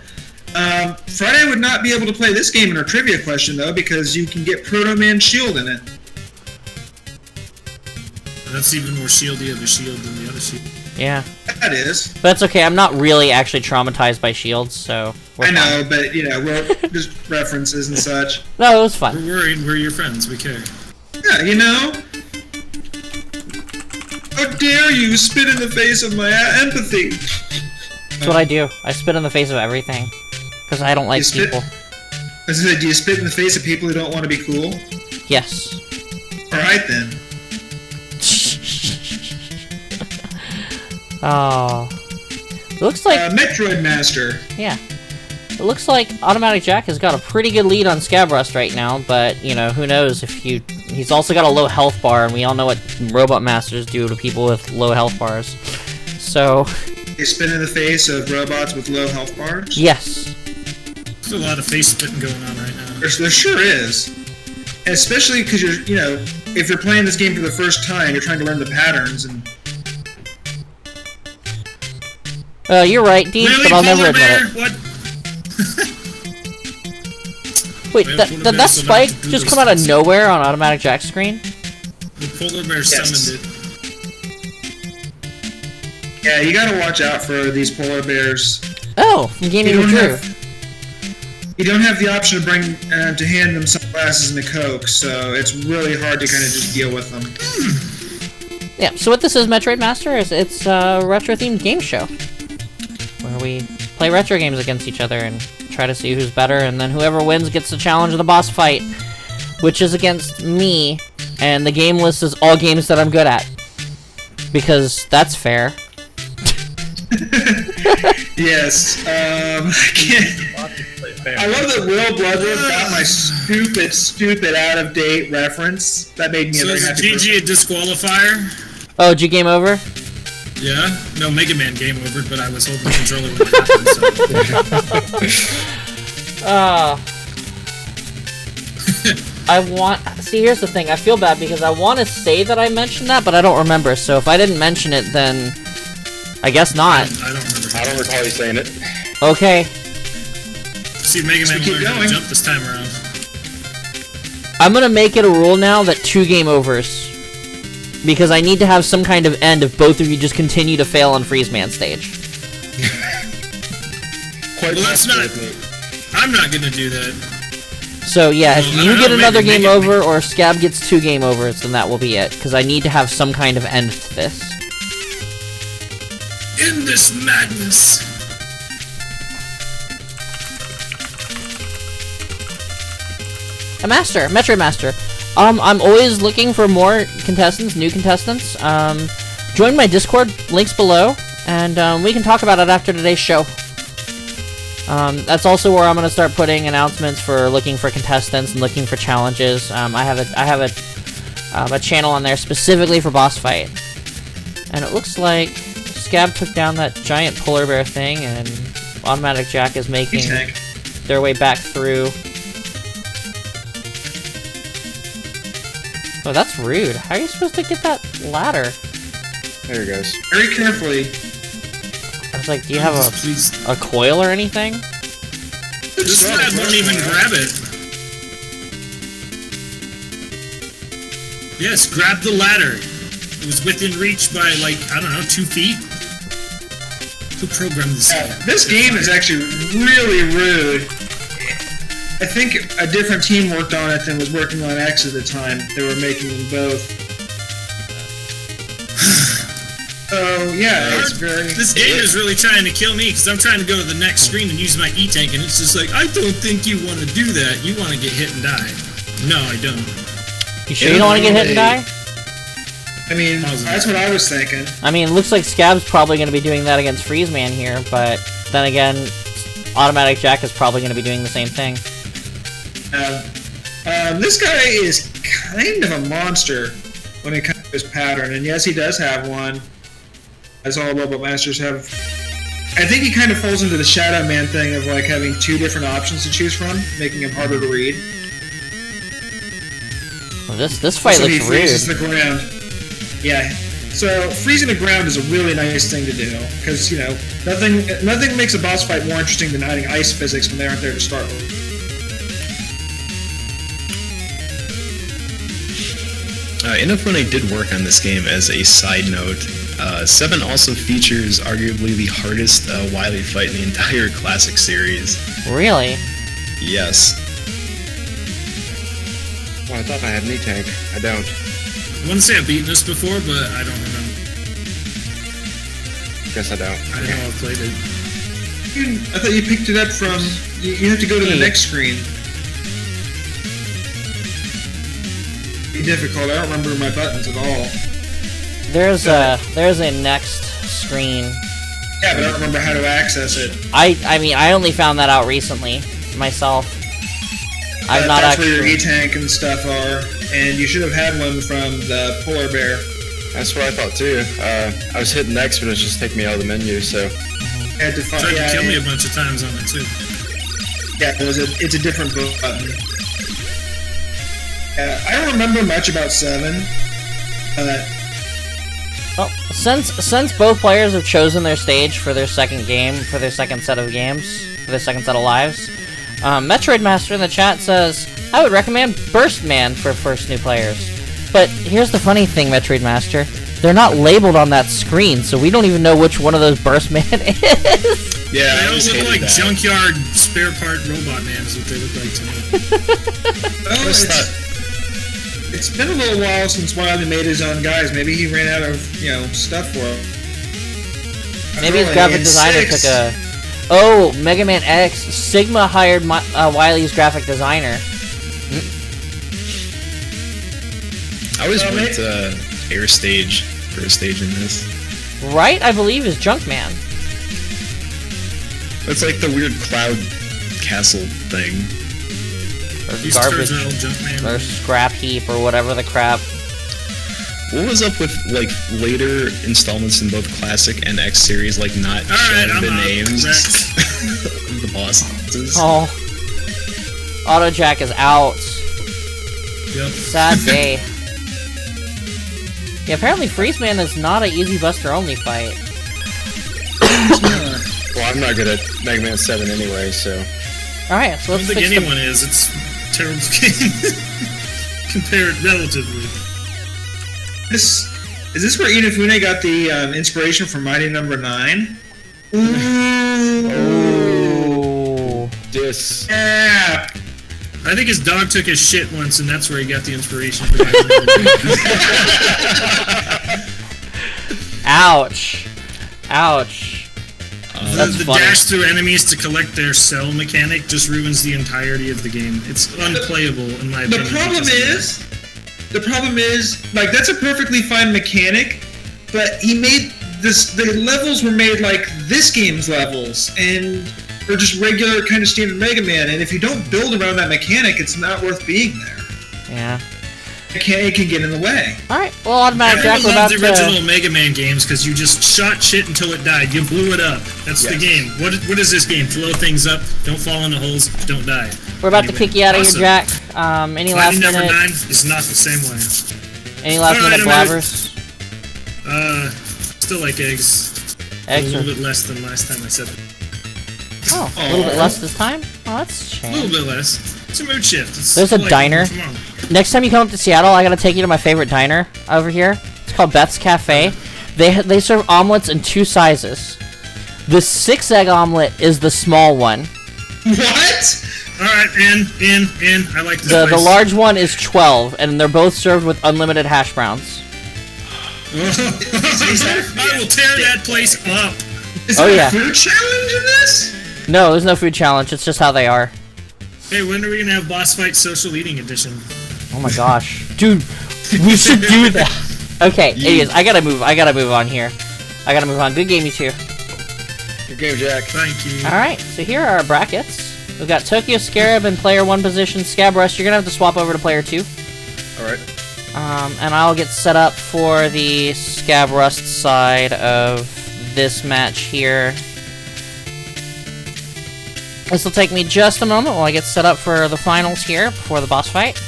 Friday would not be able to play this game in our trivia question though, because you can get Proto Man Shield in it. That's even more shieldy of a shield than the other shield. Yeah. That is. But that's okay, I'm not really actually traumatized by shields, so we're I know, fine. but you know, we're just references and such. No, it was fun. We're worried, we're your friends, we care. Yeah, you know. How dare you spit in the face of my empathy? That's what I do. I spit in the face of everything. Because I don't like You spit- people. I said, do you spit in the face of people who don't want to be cool? Yes. Alright then. Oh. It looks like, Metroid Master. yeah. It looks like Automatic Jack has got a pretty good lead on Scabrust right now, but, you know, who knows if you... He's also got a low health bar, and we all know what Robot Masters do to people with low health bars. So, You spit in the face of robots with low health bars? yes. There's a lot of face spitting going on right now. There sure is. And especially because you're, you know, if you're playing this game for the first time, you're trying to learn the patterns, and You're right, Dean, Really, but I'll never Polar admit Bear? it. What? Wait, Man, that, Polar that Bear's so spike not just Google come out of stats. nowhere on Automatic Jack's screen? The polar bear Yes. summoned it. yeah, you gotta watch out for these polar bears. Oh, from Gaming with Drew. You don't have the option to bring to hand them sunglasses and a Coke, so it's really hard to kind of just deal with them. Yeah, so what this is, Metroid Master, is it's a retro-themed game show. Where we play retro games against each other and try to see who's better, and then whoever wins gets to challenge the boss fight, which is against me, and the game list is all games that I'm good at. Because that's fair. Yes, I can't. I love that Will Bloodworth got my stupid, out-of-date reference. That made me a So very is happy GG a disqualifier? Oh, did you game over? Yeah? No, Mega Man game over, but I was holding the controller when it happened, so... I want... See, here's the thing. I feel bad because I want to say that I mentioned that, but I don't remember. So if I didn't mention it, then... I guess not. I don't remember. I don't recall you saying it. Okay. See if Mega Man keep learned how to going. jump this time around. I'm gonna make it a rule now that 2 game overs. Because I need to have some kind of end if both of you just continue to fail on Freeze Man stage. Quite Well, that's not... possibly. I'm not gonna do that. So yeah, if Well, I you don't get know, another maybe- game over or Scab gets 2 game overs, then that will be it. Because I need to have some kind of end to this. In this madness. A master, Metroid Master. I'm always looking for more contestants, new contestants. Join my Discord, links below, and we can talk about it after today's show. That's also where I'm gonna start putting announcements for looking for contestants and looking for challenges. I have a channel on there specifically for boss fight, and it looks like Scab took down that giant polar bear thing, and Automatic Jack is making their way back through. Oh, that's rude. How are you supposed to get that ladder? There he goes. Very carefully. I was like, do you have a coil or anything? This lad won't even grab it. Yes, grab the ladder. It was within reach by, like, I don't know, 2 feet? Who programmed this game? This game is actually really rude. I think a different team worked on it than was working on X at the time. They were making them both. So, yeah, it's very... This game is really trying to kill me, because I'm trying to go to the next screen and use my E-Tank, and it's just like, I don't think you want to do that. You want to get hit and die. No, I don't. You sure you don't want to get hit and die? I mean, that's what I was thinking. I mean, it looks like Scab's probably going to be doing that against Freezeman here, but then again, Automatic Jack is probably going to be doing the same thing. This guy is kind of a monster when it comes to his pattern, and yes, he does have one, as all Robot Masters have. I think he kind of falls into the Shadow Man thing of like having 2 different options to choose from, making him harder to read. Well, this fight so looks he freezes rude. the ground. Yeah. So freezing the ground is a really nice thing to do, because you know nothing makes a boss fight more interesting than hiding ice physics when they aren't there to start with. Inafune did work on this game as a side note. 7 also features arguably the hardest Wily fight in the entire classic series. Really? Yes. Well, I thought I had an E-Tank. I don't. I want to say I've beaten this before, but I don't remember. Guess I don't. I know I've played it. I thought you picked it up from... You have to go to the next screen. Be difficult. I don't remember my buttons at all. There's a next screen. Yeah, but I don't remember how to access it. I mean, I only found that out recently myself. I've not that's actually... where your E-Tank and stuff are, and you should have had one from the Polar Bear. That's what I thought too. I was hitting X, but it was just taking me out of the menu, so... Had to find, Tried to kill me a bunch of times on it too. Yeah, it's a different button. I don't remember much about 7. Well, since both players have chosen their stage for their second game, for their second set of games, for their second set of lives, Metroid Master in the chat says, I would recommend Burst Man for first new players. But here's the funny thing, Metroid Master. They're not labeled on that screen, so we don't even know which one of those Burst Man is. Yeah, they I all always look hated like that. junkyard spare part robot man is what they look like to me. Well, it's been a little while since Wily made his own guys. Maybe he ran out of, stuff for him. Maybe his graphic designer took a... Oh, Mega Man X. Sigma hired Wily's graphic designer. I always went Air Stage for a stage in this. Right, I believe, is Junkman. It's like the weird cloud castle thing. Or These garbage. turns out Junkman. Or scrap heap, or whatever the crap. What was up with like later installments in both Classic and X series, like not showing the names of the bosses? Oh. Auto Jack is out. Yep. Sad day. Yeah, apparently Freezeman is not an easy Buster only fight. Well, I'm not good at Mega Man 7 anyway, so... Alright, so I let's don't think fix anyone is. It's a terrible game. Compared relatively. Is this where Inafune got the inspiration for Mighty Number 9? Ooh. This... Yeah! I think his dog took his shit once, and that's where he got the inspiration for that. Ouch. Ouch. That's the funny. dash through enemies to collect their cell mechanic just ruins the entirety of the game. It's unplayable, in my opinion. The problem is, like, that's a perfectly fine mechanic, but he made this. The levels were made like this game's levels, and or just regular kind of standard Mega Man. And if you don't build around that mechanic, it's not worth being there. Yeah. It can get in the way. Alright, well, Automatic Jack, we're about the to... original Mega Man games because you just shot shit until it died. You blew it up. That's the game. What is this game? Blow things up, don't fall into holes, don't die. We're about to kick you out of here, Jack. Any last Fighting minute... Number 9 is not the same way. Any last minute blabbers? Still like eggs. Eggs a little bit less than last time I said it. Oh, a little bit less this time? Oh, that's a shame. A little bit less. It's a mood shift. There's a diner. Next time you come up to Seattle, I gotta take you to my favorite diner over here. It's called Beth's Cafe. They serve omelets in 2 sizes. The 6-egg omelet is the small one. What? Alright, in. I like this The place. large one is 12, and they're both served with unlimited hash browns. I will tear that place up. Is Oh, there yeah. a food challenge in this? No, there's no food challenge. It's just how they are. Hey, when are we gonna have Boss Fight Social Eating Edition? Oh my gosh. Dude, we should do that. Okay, anyways, I gotta move on here. I gotta move on. Good game, you two. Good game, Jack. Thank you. Alright, so here are our brackets. We've got Tokyo Scarab in player 1 position. Scab Rust, you're gonna have to swap over to player 2. Alright. And I'll get set up for the Scab Rust side of this match here. This will take me just a moment while I get set up for the finals here before the boss fight.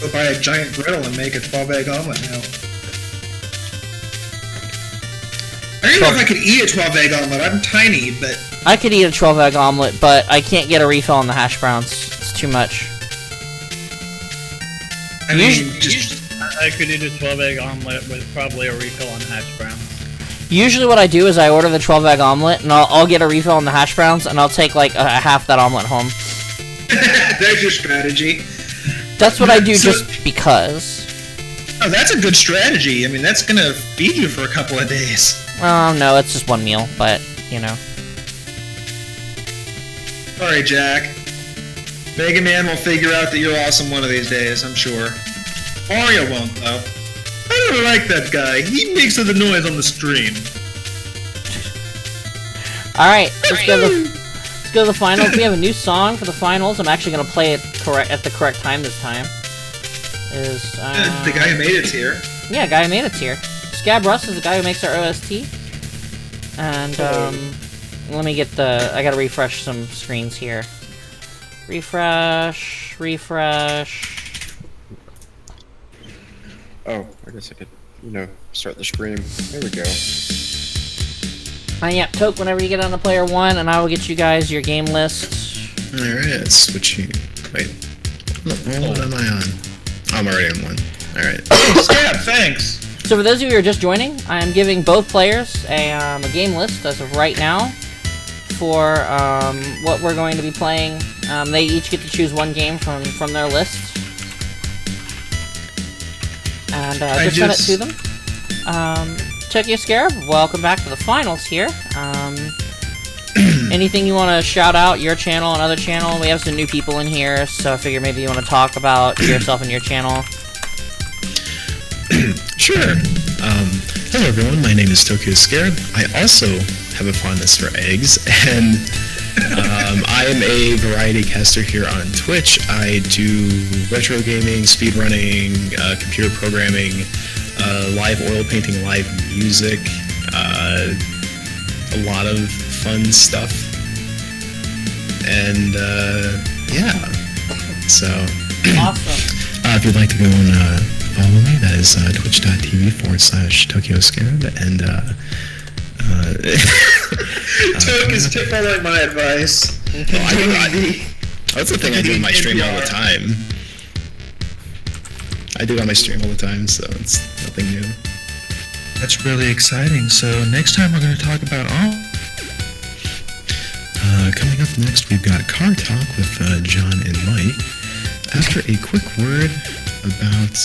Go buy a giant griddle and make a 12-egg omelet now. I don't even know if I could eat a 12-egg omelet. I'm tiny, but... I could eat a 12-egg omelet, but I can't get a refill on the hash browns. It's too much. I mean, just... I could eat a 12-egg omelet with probably a refill on hash browns. Usually what I do is I order the 12-egg omelet, and I'll get a refill on the hash browns, and I'll take, like, half that omelet home. That's your strategy. That's what I do just because. Oh, that's a good strategy. I mean, that's gonna feed you for a couple of days. No, it's just one meal, but, you know. Alright, Jack. Mega Man will figure out that you're awesome one of these days, I'm sure. Mario won't, though. I don't like that guy. He makes the noise on the stream. Alright, let's go to the finals. We have a new song for the finals. I'm actually going to play it at the correct time this time. The guy who made it's here. Yeah, guy who made it's here. Scab Rust is the guy who makes our OST. And, let me get I gotta refresh some screens here. Refresh. Oh, I guess I could, start the stream. There we go. Yeah, Toke, whenever you get on to player 1, and I will get you guys your game list. Alright, switching. Wait. What am I on? I'm already on 1. Alright. Scab, thanks. So for those of you who are just joining, I am giving both players a game list as of right now for what we're going to be playing. They each get to choose one game from their list. And just send it to them. Tokyo Scarab, welcome back to the finals here. Anything you want to shout out, your channel, another channel? We have some new people in here, so I figure maybe you want to talk about yourself and your channel. Sure. Hello everyone, my name is Tokyo Scarab. I also have a fondness for eggs, and I am a variety caster here on Twitch. I do retro gaming, speedrunning, computer programming, live oil painting, live music, a lot of fun stuff, and yeah, so Awesome. if you'd like to go and follow me, that is twitch.tv/Tokyo Scarab, and Toke is following my advice. That's the thing I do on my stream all the time. I do it on my stream all the time, so it's nothing new. That's really exciting. So next time we're going to talk about Coming up next, we've got Car Talk with John and Mike. After a quick word about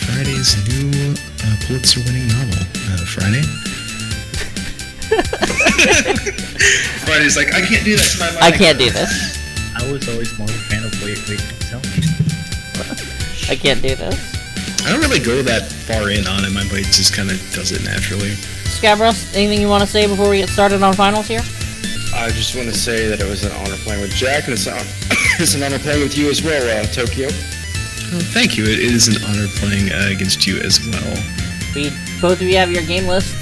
Friday's new Pulitzer-winning novel, Friday. Friday's like, I can't do that to my mic. I can't do this. I was always more a fan of Wait, Tell Me. I can't do this. I don't really go that far in on it. My mic just kind of does it naturally. Scab Rust, anything you want to say before we get started on finals here? I just want to say that it was an honor playing with Jack, and it's an honor playing with you as well, Tokyo. Oh, thank you. It is an honor playing against you as well. Both of you have your game lists?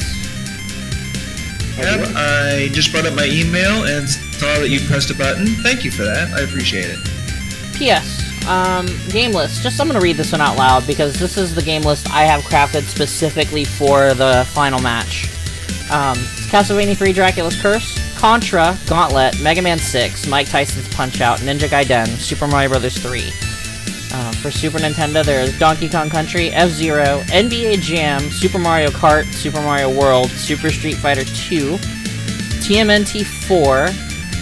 Yep, I just brought up my email and saw that you pressed a button. Thank you for that. I appreciate it. P.S. Game list. I'm gonna read this one out loud because this is the game list I have crafted specifically for the final match. Castlevania 3 Dracula's Curse, Contra, Gauntlet, Mega Man 6, Mike Tyson's Punch-Out, Ninja Gaiden, Super Mario Bros. 3. For Super Nintendo, there's Donkey Kong Country, F-Zero, NBA Jam, Super Mario Kart, Super Mario World, Super Street Fighter 2, TMNT 4,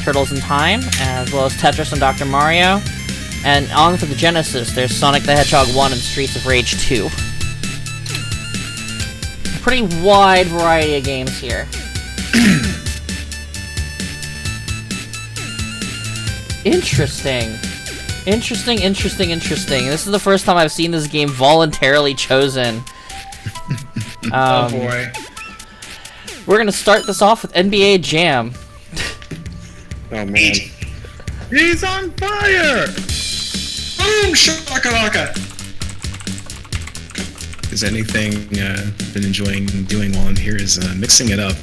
Turtles in Time, as well as Tetris and Dr. Mario. And on for the Genesis, there's Sonic the Hedgehog 1 and Streets of Rage 2. A pretty wide variety of games here. Interesting. Interesting. This is the first time I've seen this game voluntarily chosen. Oh boy. We're gonna start this off with NBA Jam. Oh man. He's on fire! Boom! Shakalaka! Is anything been enjoying doing while I'm here is mixing it up.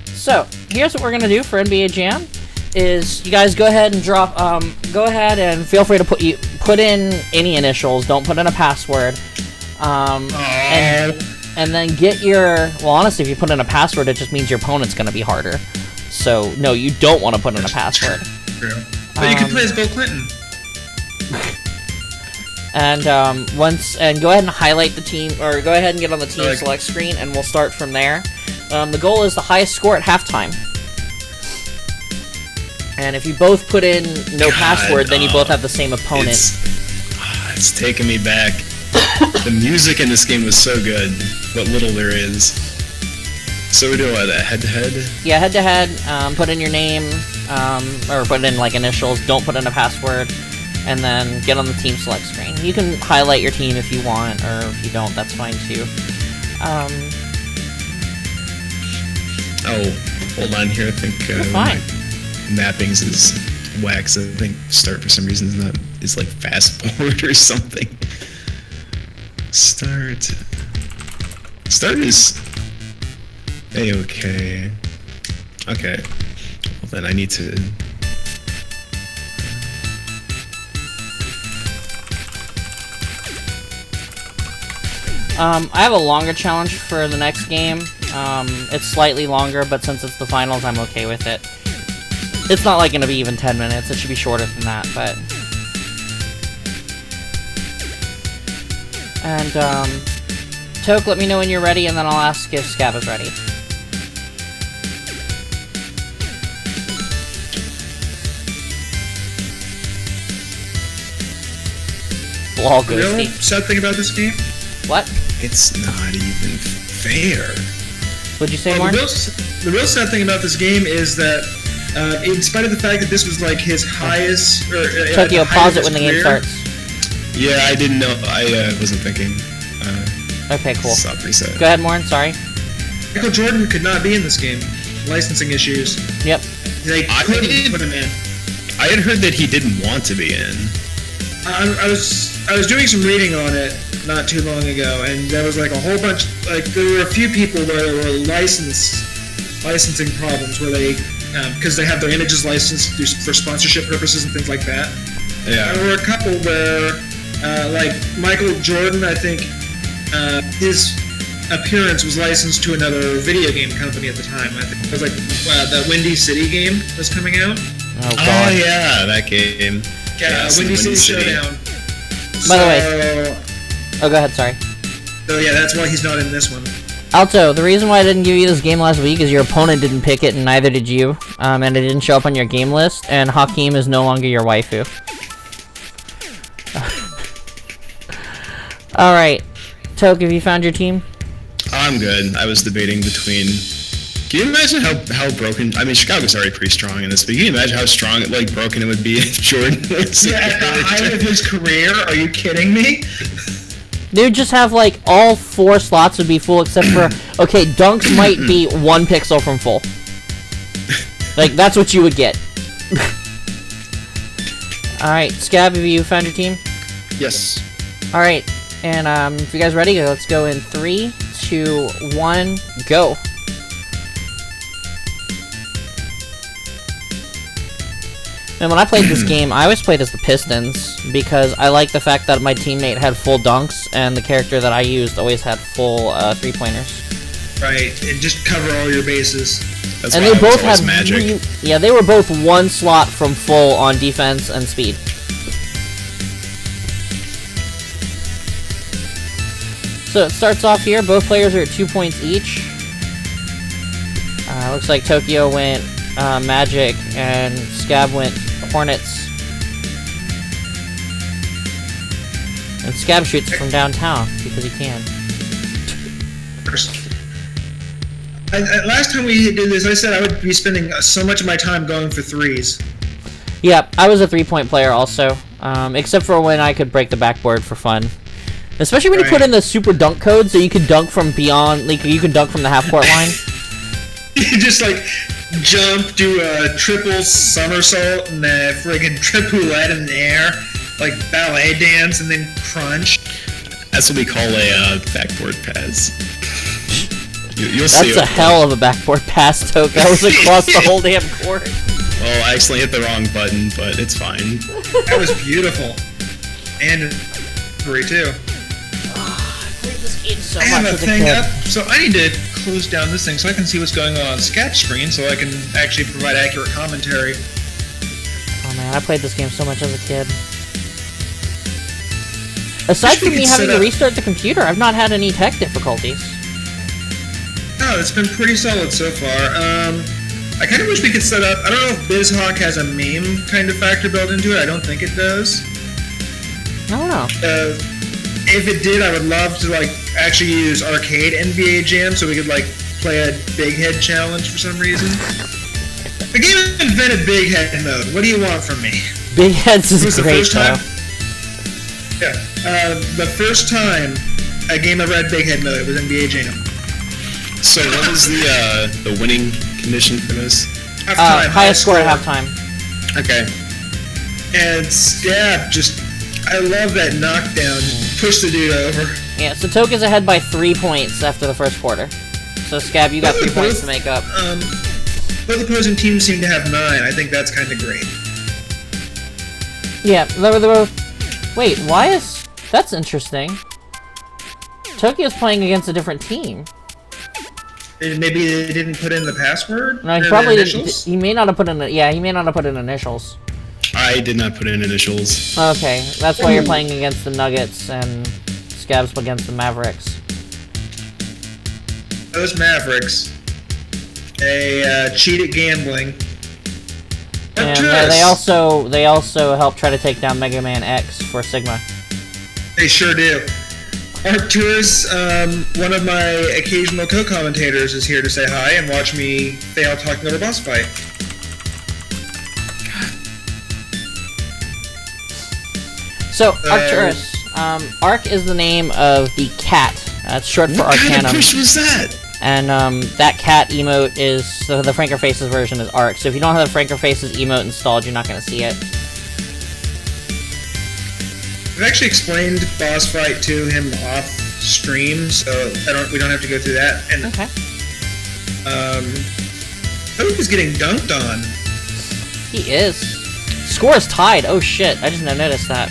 So, here's what we're gonna do for NBA Jam. Is you guys go ahead and go ahead and feel free to put in any initials. Don't put in a password. And then get your. Well, honestly, if you put in a password, it just means your opponent's gonna be harder. So no, you don't want to put in a password. True. But you can play as Bill Clinton. And go ahead and highlight the team, or go ahead and get on the team select screen, and we'll start from there. The goal is the highest score at halftime. And if you both put in no password, then you both have the same opponent. It's taking me back. The music in this game was so good. What little there is. So we're doing what, head-to-head? Yeah, head-to-head. Put in your name, or put in like initials. Don't put in a password. And then get on the team select screen. You can highlight your team if you want, or if you don't, that's fine too. Oh, hold on here. I think fine. Mappings is wax. I think start for some reason is like fast forward or something. Start is A-okay. Okay. Well then I need to. I have a longer challenge for the next game. It's slightly longer, but since it's the finals, I'm okay with it. It's not like gonna be even 10 minutes. It should be shorter than that, but. And Toke, let me know when you're ready, and then I'll ask if Scav is ready. Lol, The real ghosty. sad thing about this game? What? It's not even fair. What'd you say, Well, Mark? the real sad thing about this game is that, in spite of the fact that this was like his highest, Tokyo, pause it when the game starts. Yeah, I didn't know. I wasn't thinking. Okay, cool. Stop reset. Go ahead, Morn, sorry. Michael Jordan could not be in this game. Licensing issues. Yep. They couldn't put him in. I had heard that he didn't want to be in. I was doing some reading on it not too long ago, and there was like a whole bunch. Like there were a few people where there were licensing problems where they, because they have their images licensed for sponsorship purposes and things like that. Yeah. There were a couple where, like Michael Jordan, I think, his appearance was licensed to another video game company at the time. I think it was like the Windy City game was coming out. Oh, God. Oh yeah, that game. Yeah, Yes, Windy City Showdown. By the way. Oh, go ahead, sorry. So yeah, that's why he's not in this one. Alto, the reason why I didn't give you this game last week is your opponent didn't pick it, and neither did you. And it didn't show up on your game list, and Hakeem is no longer your waifu. Alright. Toke, have you found your team? I'm good. I was debating between. Can you imagine how broken? I mean, Chicago's already pretty strong in this, but can you imagine how strong, like, broken it would be if Jordan was Yeah, at the height of his career? Are you kidding me? They would just have, like, all 4 slots would be full except for... Okay, dunks might be 1 pixel from full. Like, that's what you would get. Alright, Scab, have you found your team? Yes. Alright, and if you guys ready, let's go in 3, 2, 1, go. And when I played this game, I always played as the Pistons, because I like the fact that my teammate had full dunks, and the character that I used always had full three-pointers. Right, and just cover all your bases. That's And why they I was both always had magic. yeah, they were both one slot from full on defense and speed. So it starts off here. Both players are at 2 points each. Looks like Tokyo went Magic and Scab went Hornets. And Scab shoots from downtown because he can. Last time we did this, I said I would be spending so much of my time going for threes. Yeah, I was a 3-point player also, except for when I could break the backboard for fun. Especially when you put in the super dunk code, so you could dunk from beyond, like, you can dunk from the half-court line. You just, like, jump, do a triple somersault, and a friggin' tripoulette in the air, like ballet dance, and then crunch. That's what we call a backboard pass. You'll see. That's a hell of a backboard pass, Toke. That was across the whole damn court. Well, I accidentally hit the wrong button, but it's fine. That was beautiful. And free, too. So I have a thing up, so I need to close down this thing so I can see what's going on the sketch screen so I can actually provide accurate commentary. Oh man, I played this game so much as a kid. Aside from me having to restart the computer, I've not had any tech difficulties. Oh, it's been pretty solid so far. I kind of wish we could set up... I don't know if BizHawk has a meme kind of factor built into it. I don't think it does. I don't know. If it did, I would love to, like, actually use arcade NBA Jam so we could, like, play a Big Head challenge for some reason. The game invented Big Head mode. What do you want from me? Big Heads is great, though. Yeah. The first time a game ever had Big Head mode, it was NBA Jam. So what was the winning condition for this? Highest score at halftime. Okay. And Scab just... I love that knockdown. Push the dude over. Yeah, so Toke is ahead by 3 points after the first quarter. So Scab, you got 3 points to make up. Both opposing teams seem to have 9. I think that's kind of great. Yeah, they were... Wait, why is... That's interesting. Tokyo's playing against a different team. Maybe they didn't put in the password? No, he probably didn't. He may not have put in... Yeah, he may not have put in initials. I did not put in initials. Okay, that's why you're playing against the Nuggets and Scab's against the Mavericks. Those Mavericks, they cheat at gambling. And they also help try to take down Mega Man X for Sigma. They sure do. Arcturus, one of my occasional co-commentators, is here to say hi and watch me fail talking over boss fight. So, Arcturus. Arc is the name of the cat. It's short for Arcanum. What kind of push was that? And that cat emote is... So the Franker Faces version is Arc. So if you don't have the Franker Faces emote installed, you're not going to see it. I've actually explained boss fight to him off stream, so we don't have to go through that. And okay. Hope is getting dunked on. He is. Score is tied. Oh shit! I just now noticed that.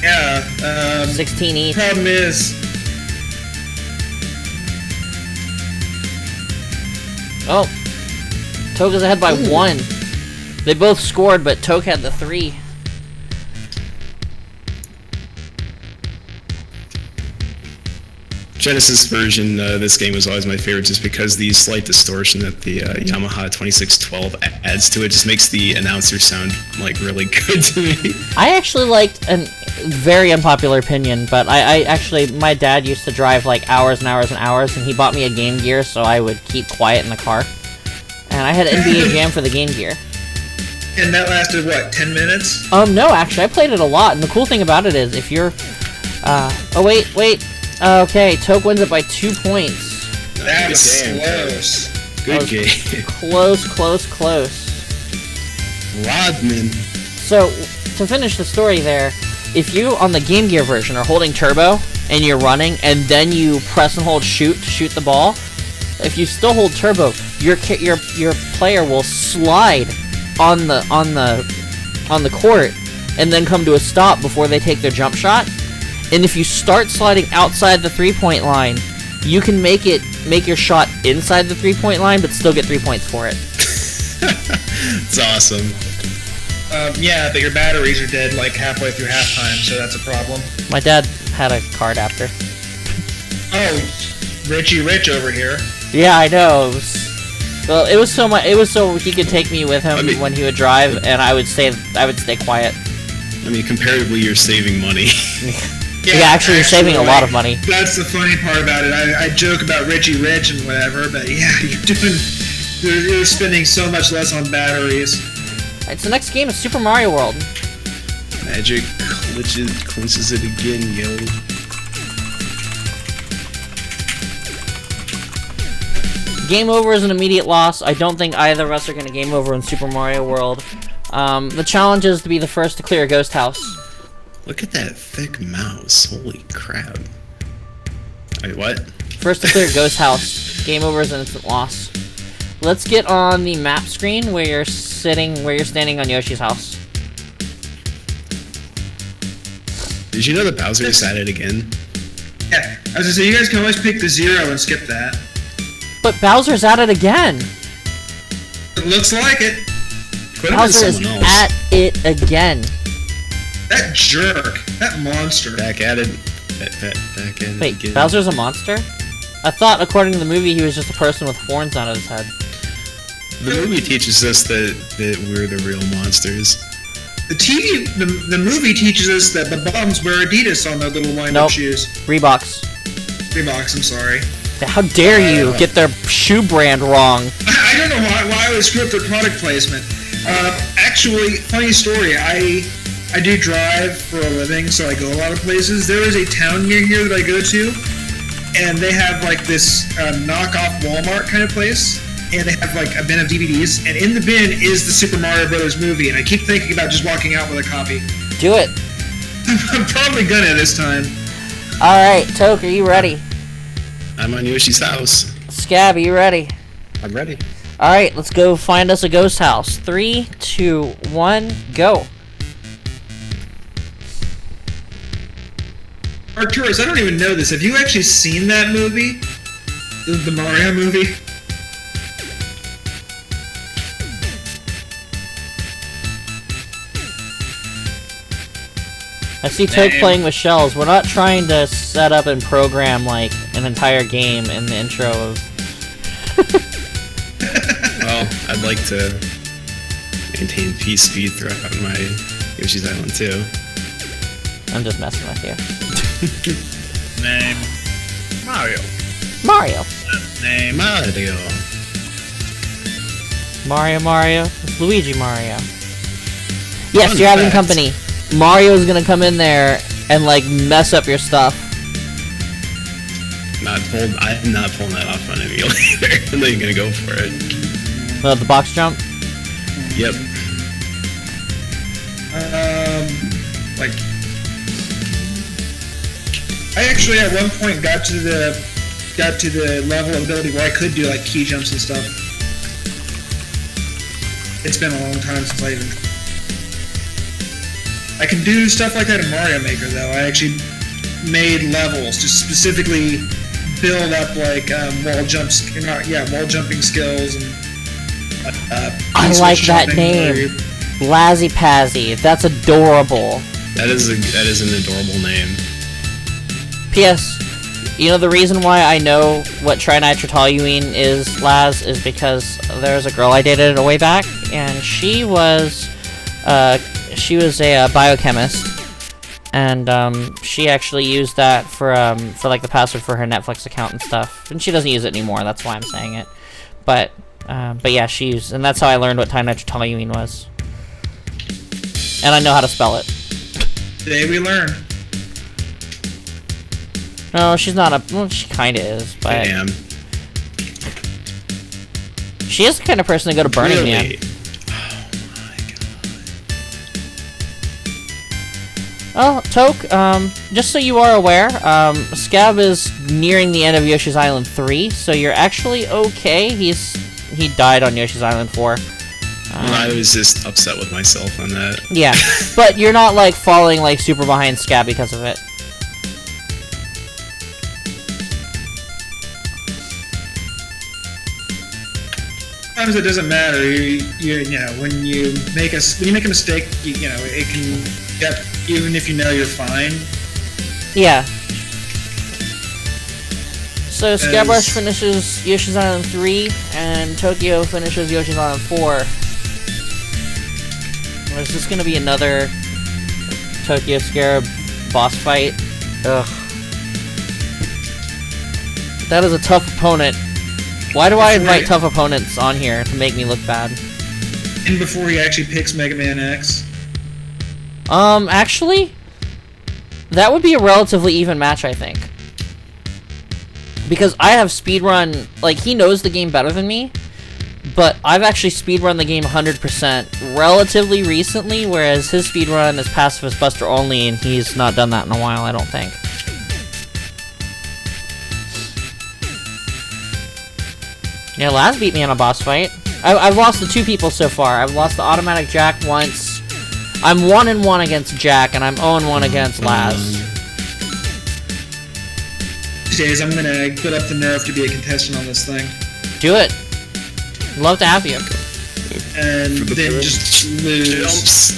Yeah. 16 each. Problem is. Oh, Toke is ahead by 1. They both scored, but Toke had the 3. Genesis version, this game was always my favorite just because the slight distortion that the Yamaha 2612 adds to it just makes the announcer sound, like, really good to me. I actually liked, a very unpopular opinion, but I actually, my dad used to drive, like, hours and hours and hours, and he bought me a Game Gear so I would keep quiet in the car. And I had NBA Jam for the Game Gear. And that lasted, what, 10 minutes? No, actually, I played it a lot, and the cool thing about it is, if you're, oh, wait. Okay, Toke wins it by 2 points. That was close. Good game. Close. Rodman. So, to finish the story there, if you, on the Game Gear version, are holding turbo, and you're running, and then you press and hold shoot to shoot the ball, if you still hold turbo, your player will slide on the court, and then come to a stop before they take their jump shot. And if you start sliding outside the 3-point line, you can make your shot inside the 3-point line, but still get 3 points for it. It's awesome. Yeah, but your batteries are dead like halfway through halftime, so that's a problem. My dad had a card adapter. Oh, Richie Rich over here. Yeah, I know. It was so he could take me with him when he would drive, and I would stay quiet. I mean, comparatively, you're saving money. Yeah, actually, you're saving a lot of money. That's the funny part about it. I joke about Richie Rich and whatever, but yeah, you're spending so much less on batteries. Alright, so the next game is Super Mario World. Magic clinches it again, yo. Game over is an immediate loss. I don't think either of us are going to game over in Super Mario World. The challenge is to be the first to clear a ghost house. Look at that thick mouse. Holy crap. Wait, what? First to clear a ghost house. Game over is an instant loss. Let's get on the map screen where you're standing on Yoshi's house. Did you know that Bowser is at it again? Yeah, I was gonna say, you guys can always pick the 0 and skip that. But Bowser's at it again! It looks like it. Bowser is at it again. That jerk. That monster. Back at it. Back at it Wait, again. Bowser's a monster? I thought, according to the movie, he was just a person with horns on his head. The movie teaches us that we're the real monsters. The movie teaches us that the bums wear Adidas on their little wind-up shoes. Reeboks. Reeboks, I'm sorry. How dare you get their shoe brand wrong? I don't know why I would screw up their product placement. Actually, funny story, I do drive for a living, so I go a lot of places. There is a town near here that I go to, and they have like this knockoff Walmart kind of place, and they have like a bin of DVDs, and in the bin is the Super Mario Brothers movie, and I keep thinking about just walking out with a copy. Do it. I'm probably gonna this time. Alright, Toke, are you ready? I'm on Yoshi's house. Scab, are you ready? I'm ready. Alright, let's go find us a ghost house. 3, 2, 1, go. Arcturus, I don't even know this. Have you actually seen that movie? The Mario movie? I see Toke playing with shells. We're not trying to set up and program, like, an entire game in the intro of... Well, I'd like to maintain peace speed throughout my Yoshi's Island too. I'm just messing with you. Name Mario. Mario. Name Mario. Mario. It's Luigi Mario. Yes, Fun you're having fact. company. Mario's gonna come in there and, like, mess up your stuff. I'm not pulling that off on emulator. I'm not even gonna go for it. The box jump? Yep. Like, I actually at one point got to the level of ability where I could do like key jumps and stuff. It's been a long time since I can do stuff like that in Mario Maker though. I actually made levels to specifically build up like wall jumping skills and. I like that name. Blazzy Pazzy. That's adorable. That is an adorable name. P.S. You know the reason why I know what trinitratoluene is, Laz, is because there's a girl I dated way back, and she was a biochemist, and she actually used that for like the password for her Netflix account and stuff. And she doesn't use it anymore. That's why I'm saying it. But yeah, and that's how I learned what trinitratoluene was. And I know how to spell it. Today we learn. No, she's not well, she kinda is, but... I am. She is the kind of person to go to Burning Man. Really? Oh my god. Oh, Toke, just so you are aware, Scab is nearing the end of Yoshi's Island 3, so you're actually okay. He died on Yoshi's Island 4. I was just upset with myself on that. Yeah, but you're not, like, falling, like, super behind Scab because of it. Sometimes it doesn't matter. You know, when you make a mistake, you know, it can get, even if you know you're fine. Yeah. So Scabrush finishes Yoshi's Island 3, and Tokyo finishes Yoshi's Island 4. Is this gonna be another Tokyo Scarab boss fight? Ugh. That is a tough opponent. Why do I invite tough opponents on here to make me look bad? And before he actually picks Mega Man X. Actually, that would be a relatively even match, I think. Because I have speedrun, like, he knows the game better than me, but I've actually speedrun the game 100% relatively recently, whereas his speedrun is Pacifist Buster only, and he's not done that in a while, I don't think. Yeah, Laz beat me on a boss fight. I've lost to 2 people so far. I've lost the Automatic Jack once. I'm 1-1 against Jack, and I'm 0-1 against Laz. These days, I'm gonna put up the nerve to be a contestant on this thing. Do it. Love to have you. And then just lose.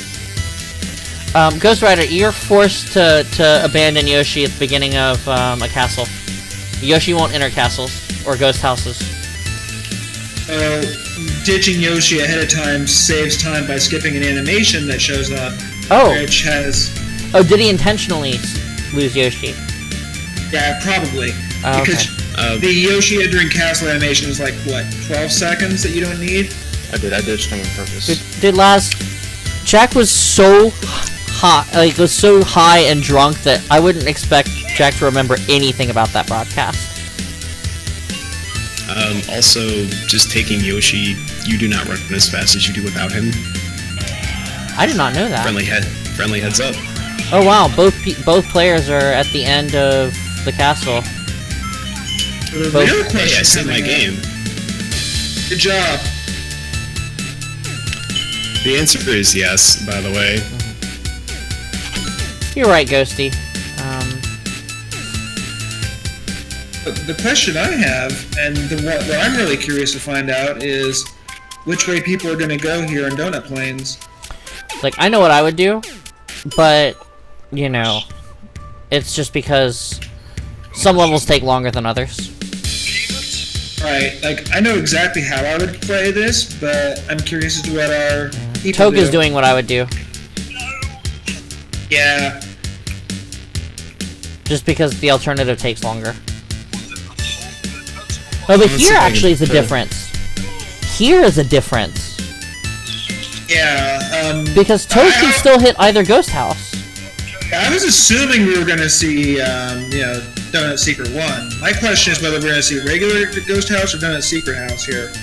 Ghost Rider, you're forced to abandon Yoshi at the beginning of a castle. Yoshi won't enter castles or ghost houses. Ditching Yoshi ahead of time saves time by skipping an animation that shows up. Oh. Which has... Oh, did he intentionally lose Yoshi? Yeah, probably. Oh, because the Yoshi entering castle animation is like, what, 12 seconds that you don't need? I ditched him on purpose. Did Laz... Jack was so hot, like, was so high and drunk that I wouldn't expect Jack to remember anything about that broadcast. Also, just taking Yoshi, you do not run as fast as you do without him. I did not know that. Friendly heads up. Oh wow, both players are at the end of the castle. The real question Hey, I saved my game. Good job. The answer is yes, by the way. You're right, Ghosty. The question I have, and what I'm really curious to find out, is which way people are going to go here on Donut Plains. Like, I know what I would do, but, you know, it's just because some levels take longer than others. Right, like, I know exactly how I would play this, but I'm curious as to what our people Toke is doing what I would do. Yeah. Just because the alternative takes longer. Oh, but here actually is a difference. Here is a difference. Yeah, because Toad can still hit either ghost house. I was assuming we were going to see, you know, Donut Secret 1. My question is whether we're going to see regular Ghost House or Donut Secret House here.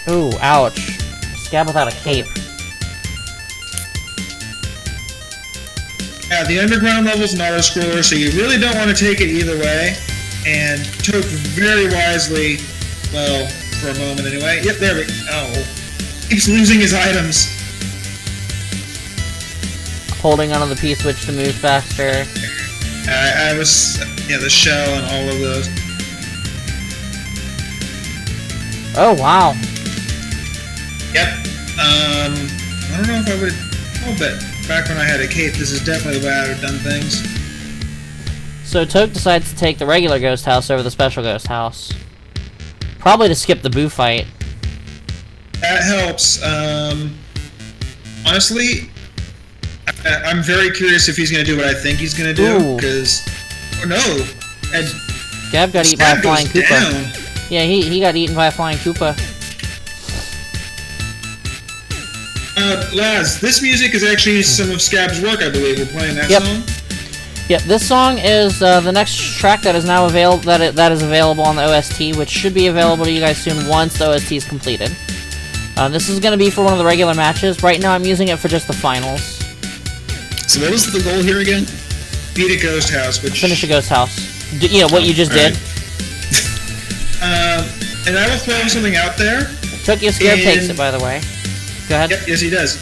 Ooh, ouch. Scab without a cape. Yeah, the underground level's an auto-scroller, so you really don't want to take it either way. And Toad very wisely, well, for a moment anyway. Yep, there we go. Oh. Keeps losing his items. Holding onto the P-switch to move faster. I was, yeah, the shell and all of those. Oh, wow. Yep. I don't know if I would have... I'll bet back when I had a cape, this is definitely the way I would have done things. So Toke decides to take the regular ghost house over the special ghost house. Probably to skip the Boo fight. That helps. Honestly, I'm very curious if he's going to do what I think he's going to do, because... Oh, no! And Gab got eaten by a Scab flying goes Koopa. down. Yeah, he got eaten by a flying Koopa. Laz, this music is actually some of Scab's work, I believe. We're playing that song? Yep, this song is the next track that is now available. That is available on the OST, which should be available to you guys soon once the OST is completed. This is going to be for one of the regular matches. Right now, I'm using it for just the finals. So what was the goal here again? Beat a ghost house, which Finish a ghost house. You know what you just did. And I will throw something out there. Tokyo Scarab takes it, by the way. Go ahead. Yep, yes, he does.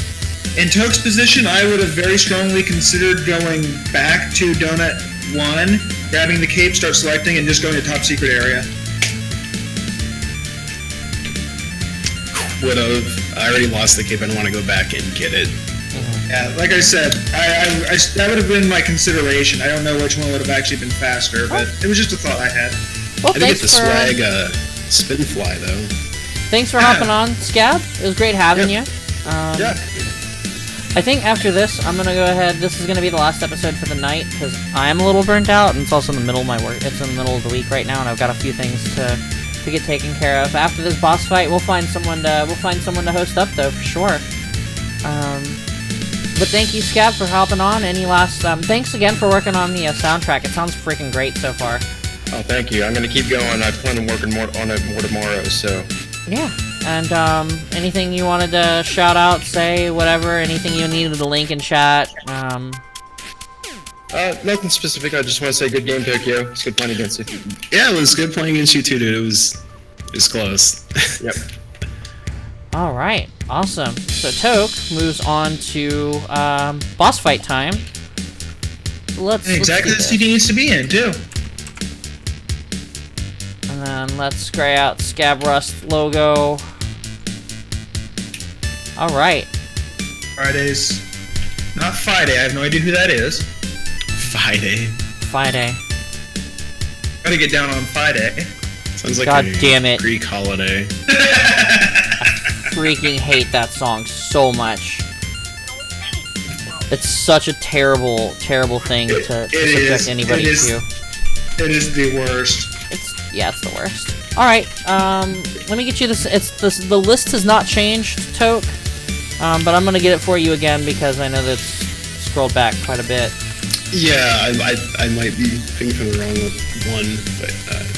In Toke's position, I would have very strongly considered going back to Donut 1, grabbing the cape, start selecting, and just going to top secret area. Would've. I already lost the cape. I don't want to go back and get it. Yeah, like I said, that would have been my consideration. I don't know which one would have actually been faster, but it was just a thought I had. Well, I did get the swag spin fly though. Thanks for hopping on, Scab. It was great having you. Yeah. I think after this, I'm gonna go ahead. This is gonna be the last episode for the night because I am a little burnt out, and it's also in the middle of my work. It's in the middle of the week right now, and I've got a few things to get taken care of. After this boss fight, we'll find someone to host up though for sure. But thank you, Scab, for hopping on. Any last thanks again for working on the soundtrack. It sounds freaking great so far. Oh, thank you. I'm gonna keep going. I plan on working more on it more tomorrow. So. Yeah. And anything you wanted to shout out, say, whatever, anything you needed to link in chat. Nothing specific. I just want to say good game, Tokyo. It's good playing against you. Yeah, it was good playing against you too, dude. It was close. Yep. All right, awesome. So Toke moves on to boss fight time. Let's Exactly let's the do CD needs to be in, too. And then let's gray out Scab Rust logo. All right. Fridays. Not Friday. I have no idea who that is. Friday. Gotta get down on Friday. Sounds like God a damn it. Greek holiday. Freaking hate that song so much. It's such a terrible, terrible thing to subject anybody to. It is the worst. It's the worst. All right, let me get you this. The list has not changed, Toke, but I'm gonna get it for you again because I know that's scrolled back quite a bit. Yeah, I might be thinking the wrong one, but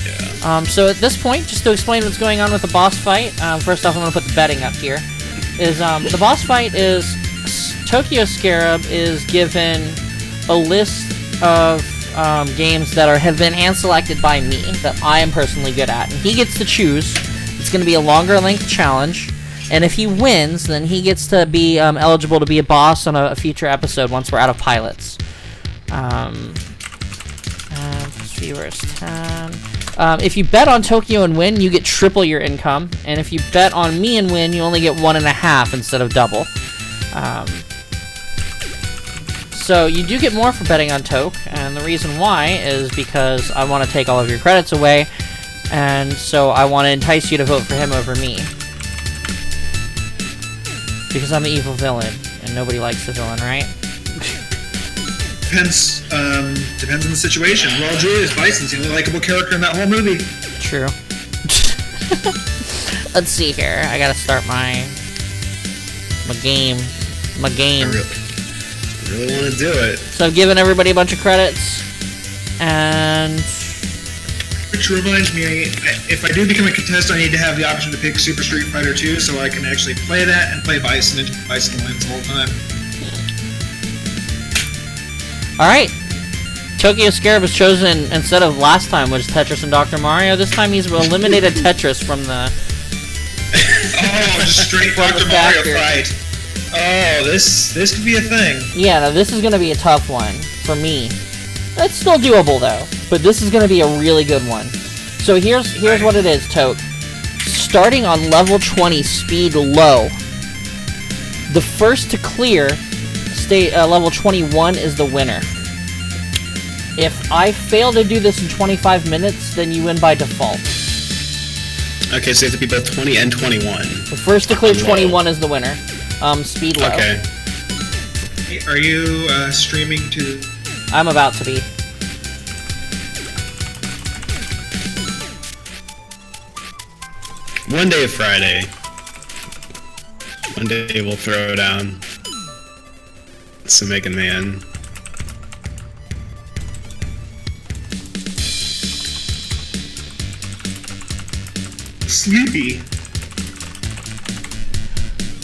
yeah. So at this point, just to explain what's going on with the boss fight, first off, I'm gonna put the betting up here. The boss fight is Tokyo Scarab is given a list of games that have been hand-selected by me that I am personally good at, and he gets to choose. It's going to be a longer length challenge, and if he wins, then he gets to be eligible to be a boss on a future episode once we're out of pilots. Viewers 10. If you bet on Tokyo and win, you get triple your income, and if you bet on me and win, you only get 1.5 instead of double. So you do get more for betting on Toke, and the reason why is because I want to take all of your credits away, and so I want to entice you to vote for him over me. Because I'm the evil villain, and nobody likes the villain, right? Depends on the situation. Well, Julius Bison's the only likable character in that whole movie. True. Let's see here. I gotta start my game. I really want to do it. So I've given everybody a bunch of credits, and... Which reminds me, if I do become a contestant, I need to have the option to pick Super Street Fighter 2 so I can actually play that and play Bison, and Bison wins the whole time. Alright. Tokyo Scarab was chosen instead of last time, which is Tetris and Dr. Mario. This time he's eliminated Tetris from the... Oh, just straight Dr. Mario fight. Oh, this could be a thing. Yeah, no, this is gonna be a tough one for me. It's still doable though, but this is gonna be a really good one. So here's what it is, Toke. Starting on level 20, speed low. The first to clear level 21 is the winner. If I fail to do this in 25 minutes, then you win by default. Okay, so you have to be both 20 and 21. The first to clear 21 is the winner. Speed low. Okay. Are you streaming to... I'm about to be. One day of Friday. One day we'll throw down some Mega Man. sleepy.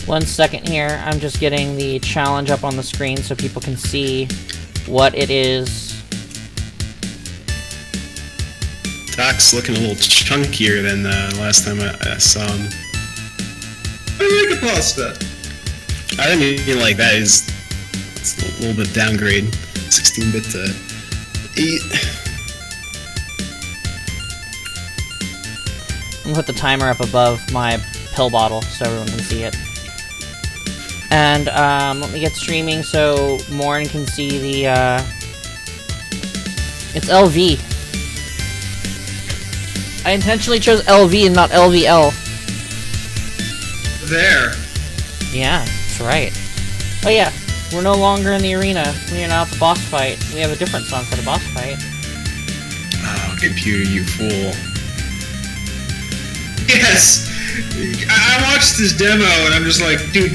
1 second here. I'm just getting the challenge up on the screen so people can see what it is. Doc's looking a little chunkier than last time I saw him. I like a pasta. I didn't mean like that. It's a little bit downgrade. 16-bit to 8. I'm gonna put the timer up above my pill bottle so everyone can see it. And let me get streaming so Morn can see the it's LV. I intentionally chose LV and not LVL. There. Yeah, that's right. Oh yeah, we're no longer in the arena. We are now at the boss fight. We have a different song for the boss fight. Oh, computer, you fool. Yes! I watched this demo and I'm just like, dude,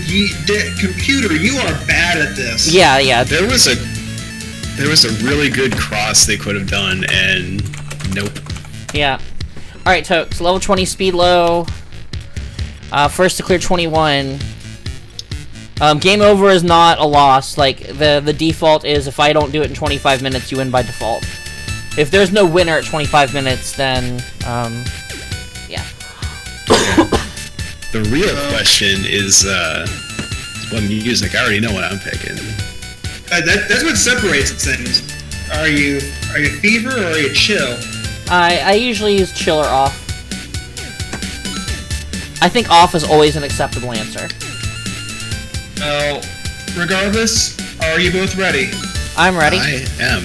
computer, you are bad at this. Yeah, yeah. There was a really good cross they could have done, and nope. Yeah. Alright, Tokes, level 20 speed low. First to clear 21. Game over is not a loss. Like, the default is if I don't do it in 25 minutes, you win by default. If there's no winner at 25 minutes, then, yeah. The real question is, what music? I already know what I'm picking. That's what separates things. Are you fever or are you chill? I usually use chill or off. I think off is always an acceptable answer. Well, regardless, are you both ready? I'm ready. I am.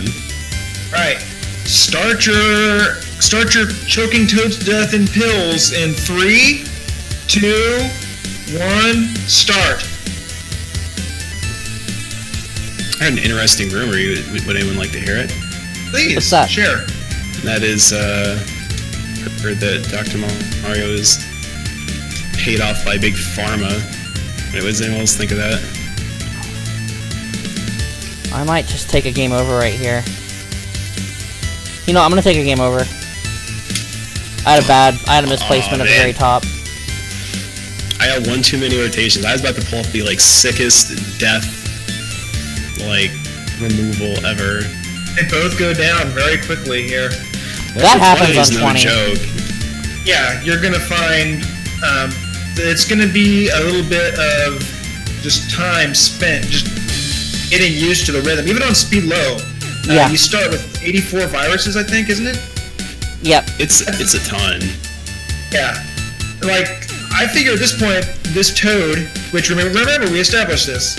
Right. Start your choking toads to death in pills in 3, 2, 1, start. I heard an interesting rumor. Would anyone like to hear it? Please, What's that? share. That is, heard that Dr. Mario is paid off by Big Pharma. What does anyone else think of that? I might just take a game over right here. You know, I'm gonna take a game over. I had a misplacement at the very top. I had one too many rotations. I was about to pull off the, like, sickest death, like, removal ever. They both go down very quickly here. That happens on no 20. joke. Yeah, you're gonna find it's gonna be a little bit of just time spent just getting used to the rhythm. Even on speed low, Yeah. you start with 84 viruses, I think, isn't it? Yep. It's a ton. Yeah. Like, I figure at this point, this toad, which remember we established this,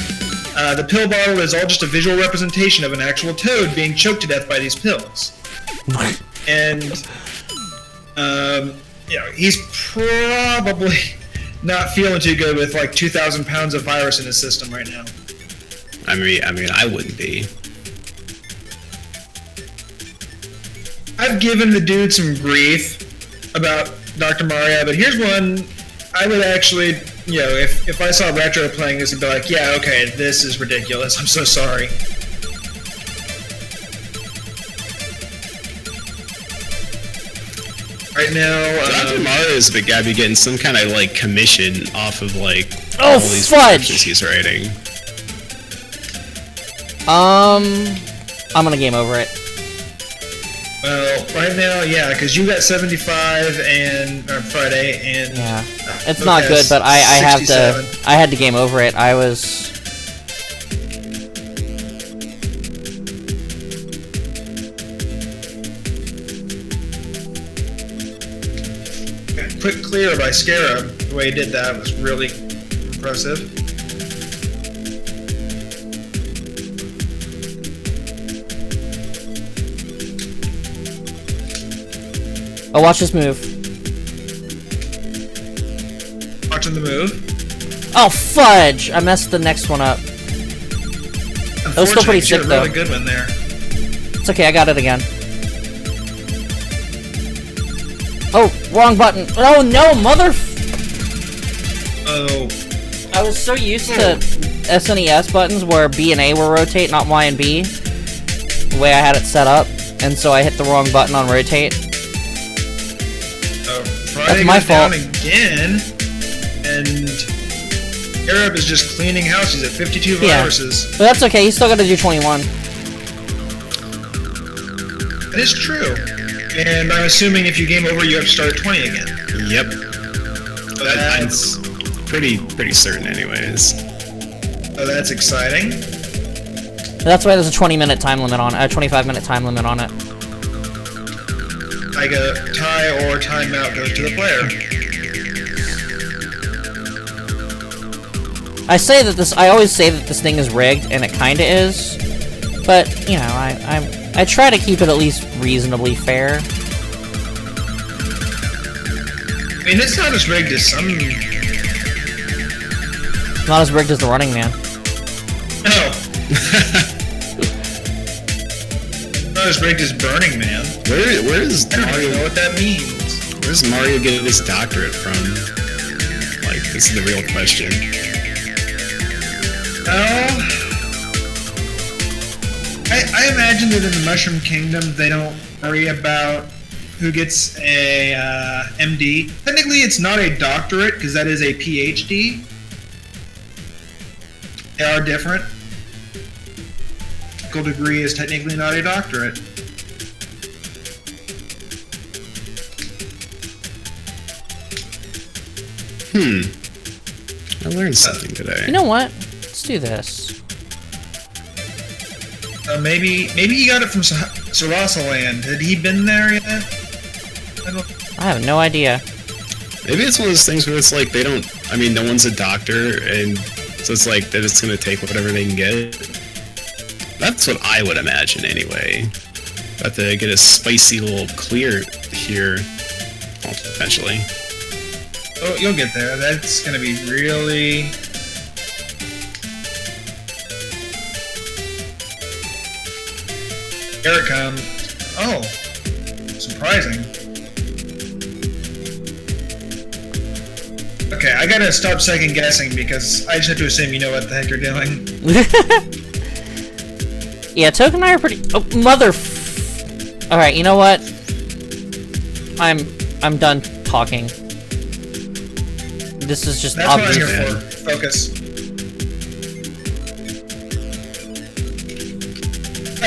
the pill bottle is all just a visual representation of an actual toad being choked to death by these pills. And, you know, he's probably not feeling too good with like 2,000 pounds of virus in his system right now. I mean, I wouldn't be. I've given the dude some grief about Dr. Mario, but here's one I would actually, you know, if I saw Retro playing this, I'd be like, yeah, okay, this is ridiculous. I'm so sorry. Right now, Dr. Mario is the guy be getting some kind of like commission off of like Oh, all these fudge! prescriptions he's writing. I'm gonna game over it. well, right now, yeah, because you got 75 and Friday, and Yeah. It's not good, but I have to. 67. I had to game over it. I was. Quick clear by Scarab. The way he did that was really impressive. Oh, watch this move. Watching the move. Oh, fudge! I messed the next one up. That was still pretty sick, though. Really good one there. It's okay, I got it again. Oh, wrong button. Oh no, mother. Oh, I was so used to SNES buttons where B and A were rotate, not Y and B. The way I had it set up, and so I hit the wrong button on rotate. Friday That's my fault. Down again, and Arab is just cleaning house. He's at 52 viruses. But that's okay. He's still got to do 21. That is true. And I'm assuming if you game over, you have to start at 20 again. Yep. That's pretty certain, anyways. So that's exciting. That's why there's a 20-minute time limit on it. A 25-minute time limit on it. Like a tie or timeout goes to the player. I always say that this thing is rigged, and it kinda is. But, you know, I try to keep it at least reasonably fair. I mean, it's not as rigged as some... Not as rigged as the Running Man. No. Not as rigged as Burning Man. Where is I don't Mario? even know what that means. Where's Mario getting his doctorate from? Like, this is the real question. I imagine that in the Mushroom Kingdom, they don't worry about who gets a MD. Technically, it's not a doctorate, because that is a PhD. They are different. Medical degree is technically not a doctorate. I learned something today. You know what? Let's do this. Maybe he got it from Sarasa Land. Had he been there yet? I have no idea. Maybe it's one of those things where it's like they don't. I mean, no one's a doctor, and so it's like they're just gonna take whatever they can get. That's what I would imagine, anyway. About to get a spicy little clear here, well, potentially. Oh, you'll get there. That's gonna be really... Here it comes. Oh, surprising. Okay, I gotta stop second guessing because I just have to assume you know what the heck you're doing. Yeah, Token and I are pretty... Oh, Alright, you know what? I'm done talking. This is just That's obvious. what I'm here for. Focus.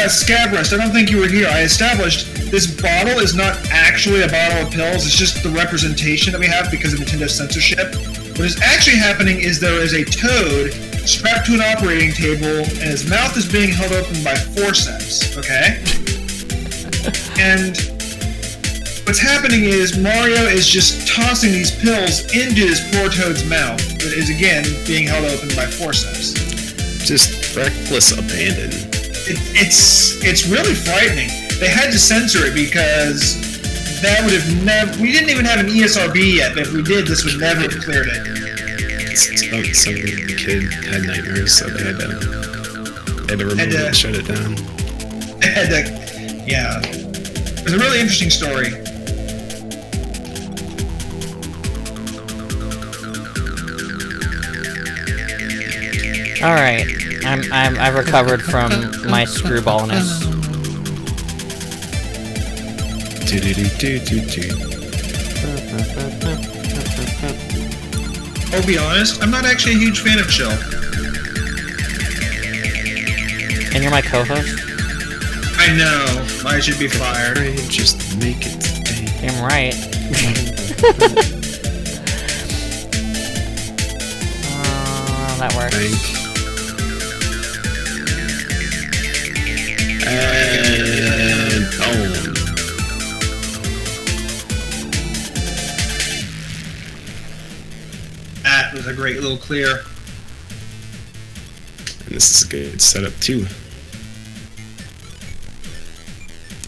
Scabrous, I don't think you were here. I established this bottle is not actually a bottle of pills, it's just the representation that we have because of Nintendo censorship. What is actually happening is there is a toad strapped to an operating table and his mouth is being held open by forceps, okay? And what's happening is Mario is just tossing these pills into this poor toad's mouth that is again being held open by forceps. Just reckless abandon. It's really frightening. They had to censor it because that would have never... We didn't even have an ESRB yet, but if we did, this would never have cleared it. Some kid had nightmares, so they had to remove it and shut it down. Yeah. It was a really interesting story. Alright. I've recovered from my screwballness. I'll be honest, I'm not actually a huge fan of Chill. And you're my co-host? I know. I should be fired. Just make it stay. Damn right. That works. And boom. That was a great little clear. And this is a good setup too.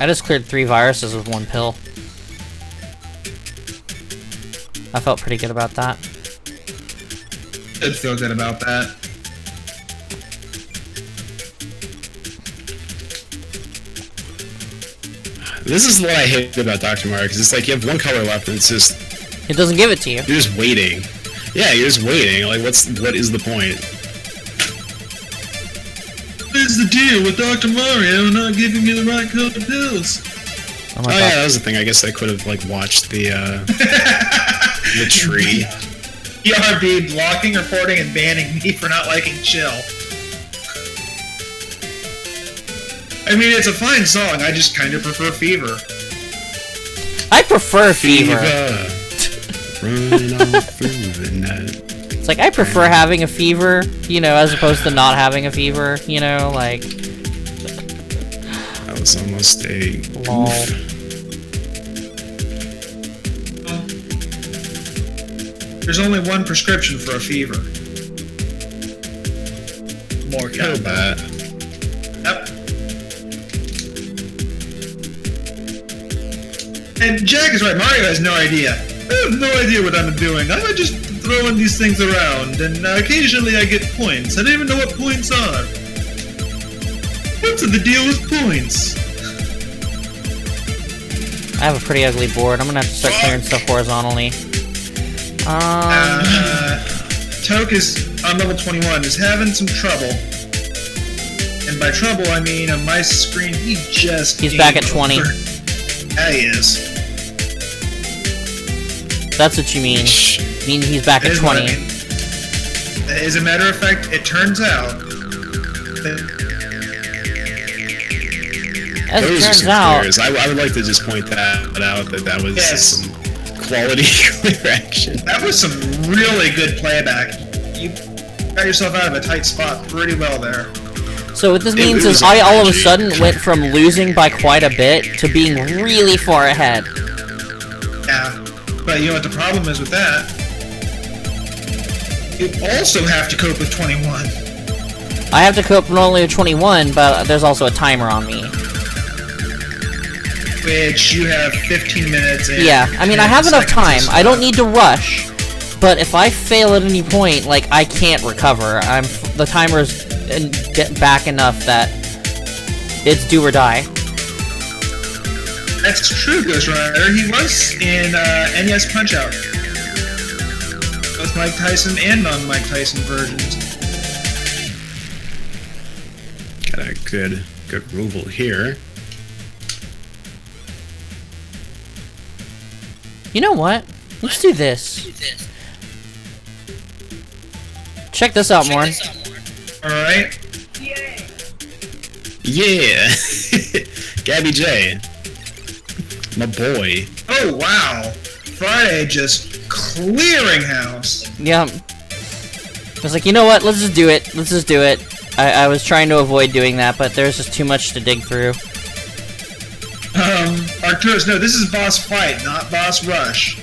I just cleared 3 viruses with 1 pill. I felt pretty good about that. Did feel good about that. This is what I hate about Dr. Mario, because it's like you have 1 color left and it's just... It doesn't give it to you. You're just waiting. Yeah, you're just waiting. Like, what is the point? What is the deal with Dr. Mario not giving me the right color pills? Oh yeah, that was the thing. I guess I could have like watched the the tree. ERB blocking, reporting, and banning me for not liking Chill. I mean, it's a fine song. I just kind of prefer Fever. I prefer Fever. Running all through the night. It's like I prefer having a fever, you know, as opposed to not having a fever, you know, like. That was almost a Lol. goof. There's only one prescription for a fever. More Got that. Yep. And Jack is right. Mario has no idea. I have no idea what I'm doing. I'm just throwing these things around, and occasionally I get points. I don't even know what points are. What's the deal with points? I have a pretty ugly board. I'm gonna have to start clearing stuff horizontally. Toke is on level 21, is having some trouble. And by trouble, I mean on my screen, he's back at 20. Yeah, he is. That's what you mean. I mean he's back That at is what 20. I mean. As a matter of fact, it turns out that As it Those are turns some out, clears. I would like to just point that out, that was some quality clear action. that was some really good playback. You got yourself out of a tight spot pretty well there. so what this means it is was I all of a actually- sudden went from losing by quite a bit to being really far ahead. Yeah, but you know what the problem is with that? You also have to cope with 21. I have to cope not only with 21, but there's also a timer on me. Which you have 15 minutes in. Yeah, I mean I have enough time. I don't need to rush. But if I fail at any point, like I can't recover. The timer's back enough that it's do or die. That's true, Ghost Rider. He was in NES Punch-Out. Both Mike Tyson and non-Mike Tyson versions. Got a good removal here. You know what? Let's do this. Check this out, Morn. Alright. Yeah! Gabby J. My boy. Oh, wow. Friday just clearing house. Yeah. I was like, you know what? Let's just do it. Let's just do it. I was trying to avoid doing that, but there's just too much to dig through. Arcturus, no, this is Boss Fight, not Boss Rush.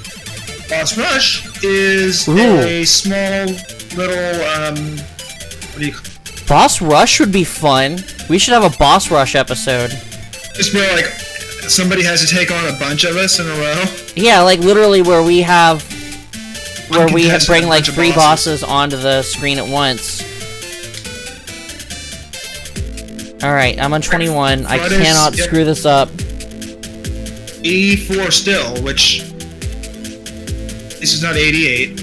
Boss Rush is Ooh. a small little, what do you call it? Boss Rush would be fun. We should have a Boss Rush episode. Just where, like, somebody has to take on a bunch of us in a row. Yeah, like literally where we have... Where we Uncontested bring like bunch of 3 bosses onto the screen at once. Alright, I'm on 21. I Fridays, cannot yep. screw this up. 84 still, which... This is not 88.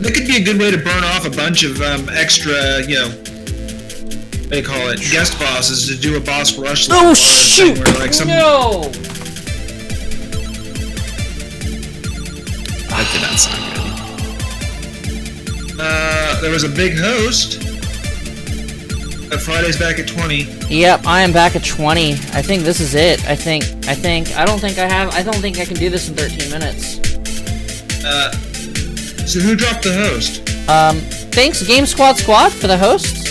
That could be a good way to burn off a bunch of extra, you know, what do you call it, guest bosses to do a boss rush. Oh shoot! Where, like, No! That did not sound good. There was a big host. Friday's back at 20. Yep, I am back at 20. I think this is it. I don't think I can do this in 13 minutes. So who dropped the host? Thanks Game Squad for the hosts.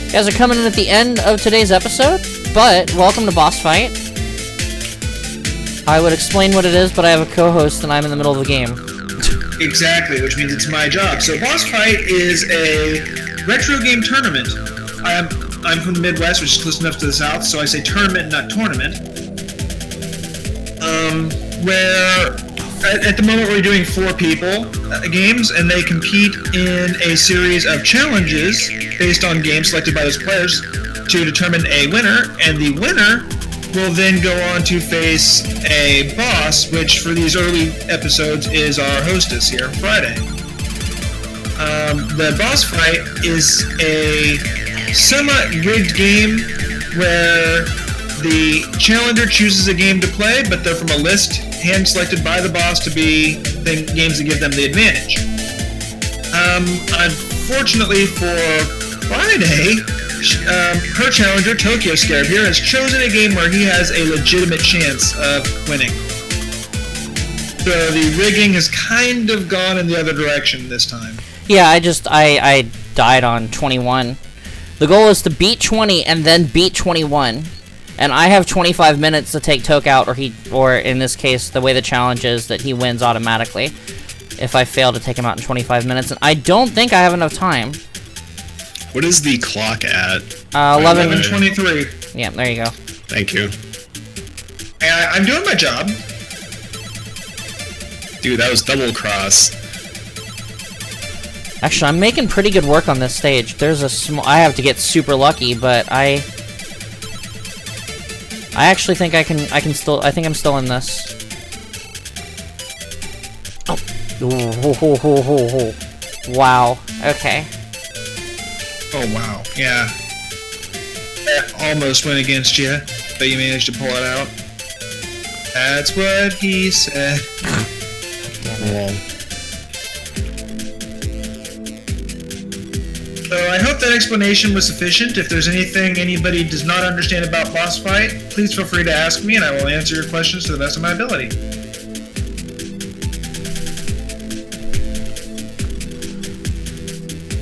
You guys are coming in at the end of today's episode, but welcome to Boss Fight. I would explain what it is, but I have a co-host and I'm in the middle of the game. Exactly, which means it's my job. So Boss Fight is a retro game tournament. I'm from the Midwest, which is close enough to the South, so I say tournament, not tournament. Where at the moment we're doing 4 people games, and they compete in a series of challenges based on games selected by those players to determine a winner, and the winner will then go on to face a boss, which for these early episodes is our hostess here, Friday. The boss fight is a semi-rigged game where the challenger chooses a game to play, but they're from a list hand-selected by the boss to be the games that give them the advantage. Unfortunately for Friday, her challenger, Tokyo Scarab here, has chosen a game where he has a legitimate chance of winning. So the rigging has kind of gone in the other direction this time. Yeah, I died on 21. The goal is to beat 20 and then beat 21. And I have 25 minutes to take Toke out, or in this case, the way the challenge is that he wins automatically if I fail to take him out in 25 minutes. And I don't think I have enough time. What is the clock at? 11:23. Yeah, there you go. Thank you. And I'm doing my job. Dude, that was double cross. Actually, I'm making pretty good work on this stage. There's a I have to get super lucky, but I actually think I think I'm still in this. Oh. Wow. Okay. Oh, wow. Yeah. That almost went against you, but you managed to pull it out. That's what he said. Well, so I hope that explanation was sufficient. If there's anything anybody does not understand about boss fight, please feel free to ask me and I will answer your questions to the best of my ability.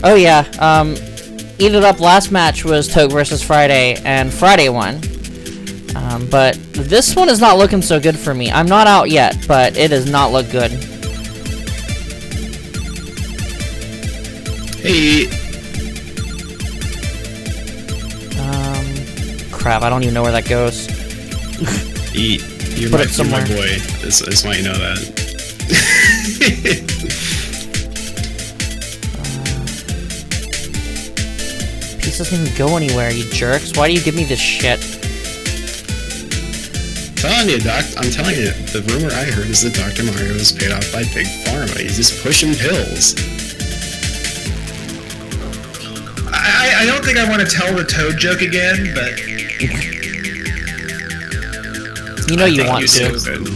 Oh yeah, Eat It Up last match was Toke versus Friday, and Friday won. But this one is not looking so good for me. I'm not out yet, but it does not look good. hey, Crap, I don't even know where that goes. you're Put my, it somewhere. You're my boy. That's why you know that. Piece doesn't even go anywhere, you jerks. Why do you give me this shit? I'm telling you, the rumor I heard is that Dr. Mario is paid off by Big Pharma. He's just pushing pills. I don't think I want to tell the Toad joke again, but... You know you want You to. so good.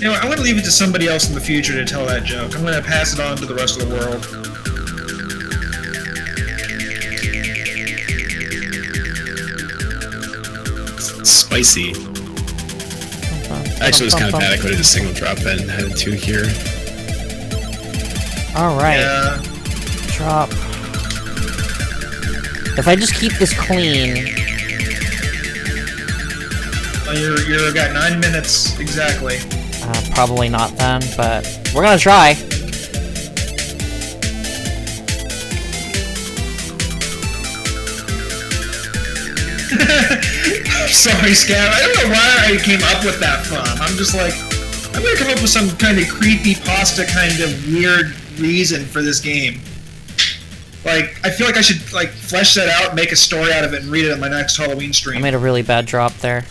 You know what, I'm going to leave it to somebody else in the future to tell that joke. I'm going to pass it on to the rest of the world. Spicy. Actually, it was kind of bad. I could have just single dropped that and had 2 here. Alright. Yeah. Drop. If I just keep this clean... You're got 9 minutes exactly. Probably not then, but we're gonna try. Sorry, Scab. I don't know why I came up with that from. I'm just like, I'm gonna come up with some kind of creepy pasta kind of weird reason for this game. Like, I feel like I should like flesh that out, make a story out of it, and read it on my next Halloween I stream. made a really bad drop there.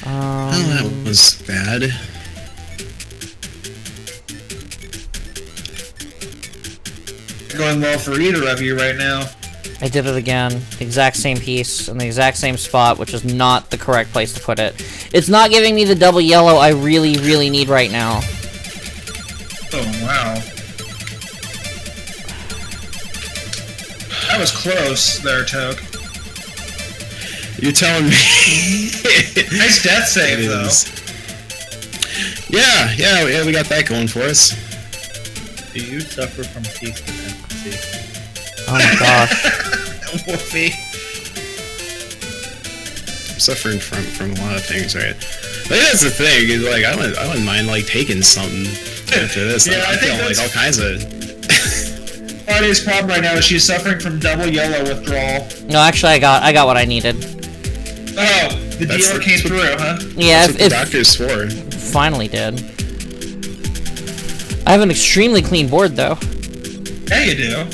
Oh, that was bad. Going well for either of you right now. I did it again. Exact same piece in the exact same spot, which is not the correct place to put it. It's not giving me the double yellow I really, really need right now. Oh, wow. That was close there, Toke. You're telling me. Nice death save, It though. is. Yeah, we got that going for us. Do you suffer from peace dependency? Oh my gosh. Wolfie. I'm suffering from a lot of things, right? I think that's the thing. Is like I wouldn't mind like taking something after this. Yeah, I think feel like that's- all kinds of. Friday's problem right now is she's suffering from double yellow withdrawal. No, actually, I got what I needed. Oh, the That's dealer the- came that's what- through, huh? Yeah, That's what the doctor's for. finally did. I have an extremely clean board, though. Yeah, you do.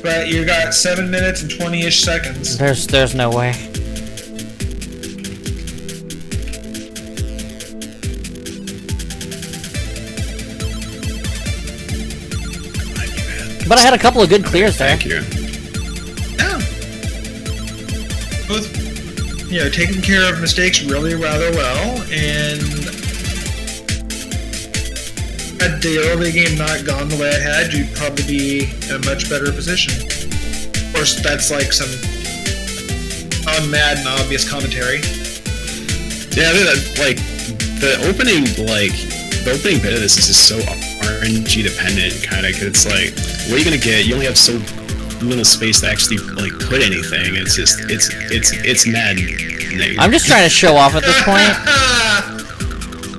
but you got 7 minutes and 20-ish seconds. There's no way. But I had a couple of good clears there. Thank you. Yeah. Both, taking care of mistakes really rather well, and had the early game not gone the way I had, you'd probably be in a much better position. Of course, that's like some mad and obvious commentary. Yeah, the opening bit of this is just so RNG dependent, kind of. It's like, what are you gonna get? You only have so little space to actually put anything. It's just it's maddening. I'm just trying to show off at this point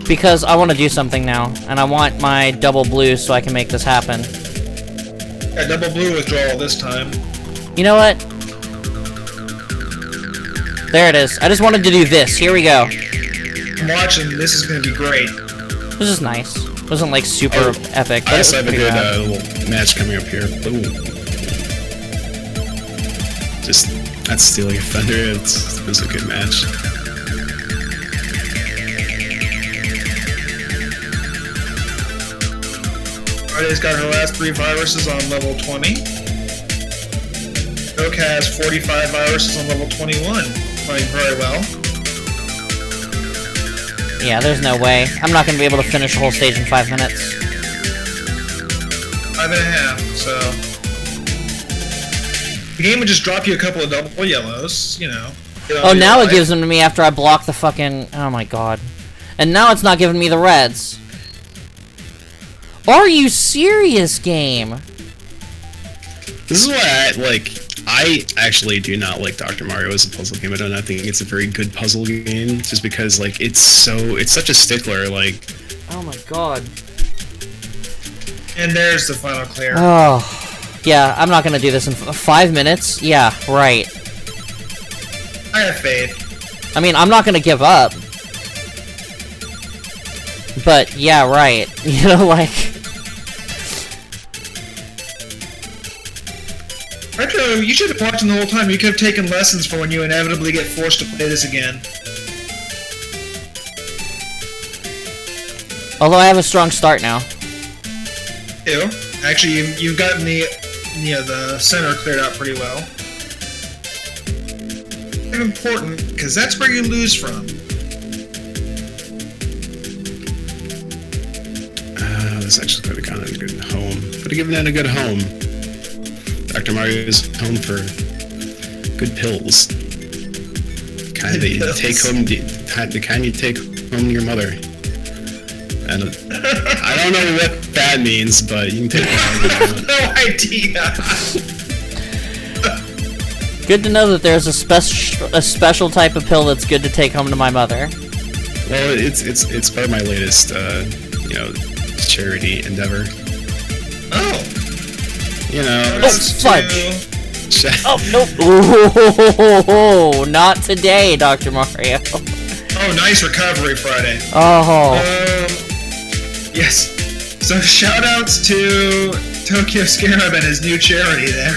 because I want to do something now, and I want my double blue so I can make this happen. Yeah, double blue withdrawal this time. You know what? There it is. I just wanted to do this. Here we go. I'm watching. This is gonna be great. This is nice. It wasn't like super epic, but I it was also have a pretty good rad. little match coming up here. Boom. Just that's stealing a thunder. It was a good match. Friday's got her last 3 viruses on level 20. Oak has 45 viruses on level 21. Playing very well. Yeah, there's no way. I'm not going to be able to finish the whole stage in 5 minutes. 5.5, so... The game would just drop you a couple of double yellows, Oh, now it gives them to me after I block the fucking... Oh my god. And now it's not giving me the reds. Are you serious, game? This is why I actually do not like Dr. Mario as a puzzle game. I do not think it's a very good puzzle game, just because it's such a stickler. Oh my god. And there's the final clear. Oh, yeah. I'm not gonna do this in 5 minutes. Yeah, right. I have faith. I mean, I'm not gonna give up. But yeah, right. Retro, you should have watched the whole time. You could have taken lessons for when you inevitably get forced to play this again. Although I have a strong start now. Ew. Actually, you've gotten the center cleared out pretty well. Very important, because that's where you lose from. This actually could have gone in a good home. Could have given that a good home. Dr. Mario's home for good pills. The kind that you take home, the kind you take home to your mother. And I don't know what that means, but you can take it home. No idea. Good to know that there's a special type of pill that's good to take home to my mother. Well, it's part of my latest, charity endeavor. Oh. Fudge! Oh, nope. Ooh, not today, Dr. Mario. Oh, nice recovery, Friday. Oh. Yes. So, shoutouts to Tokyo Scarab and his new charity there.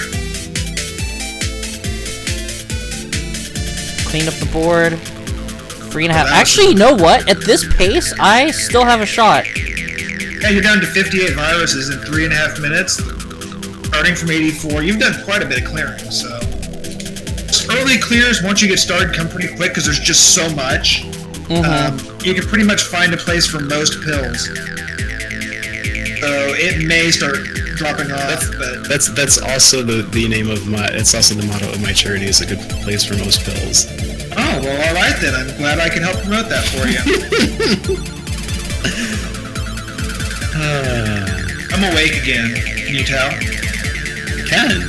Clean up the board. 3.5. Actually, you know what? At this pace, I still have a shot. Yeah, you're down to 58 viruses in 3.5 minutes. Starting from 84, you've done quite a bit of clearing, so... Early clears, once you get started, come pretty quick, because there's just so much. You can pretty much find a place for most pills. So it may start dropping off, but... That's also the name of my... It's also the motto of my charity, is a good place for most pills. Oh, well, alright then. I'm glad I can help promote that for you. I'm awake again. Can you tell? Can.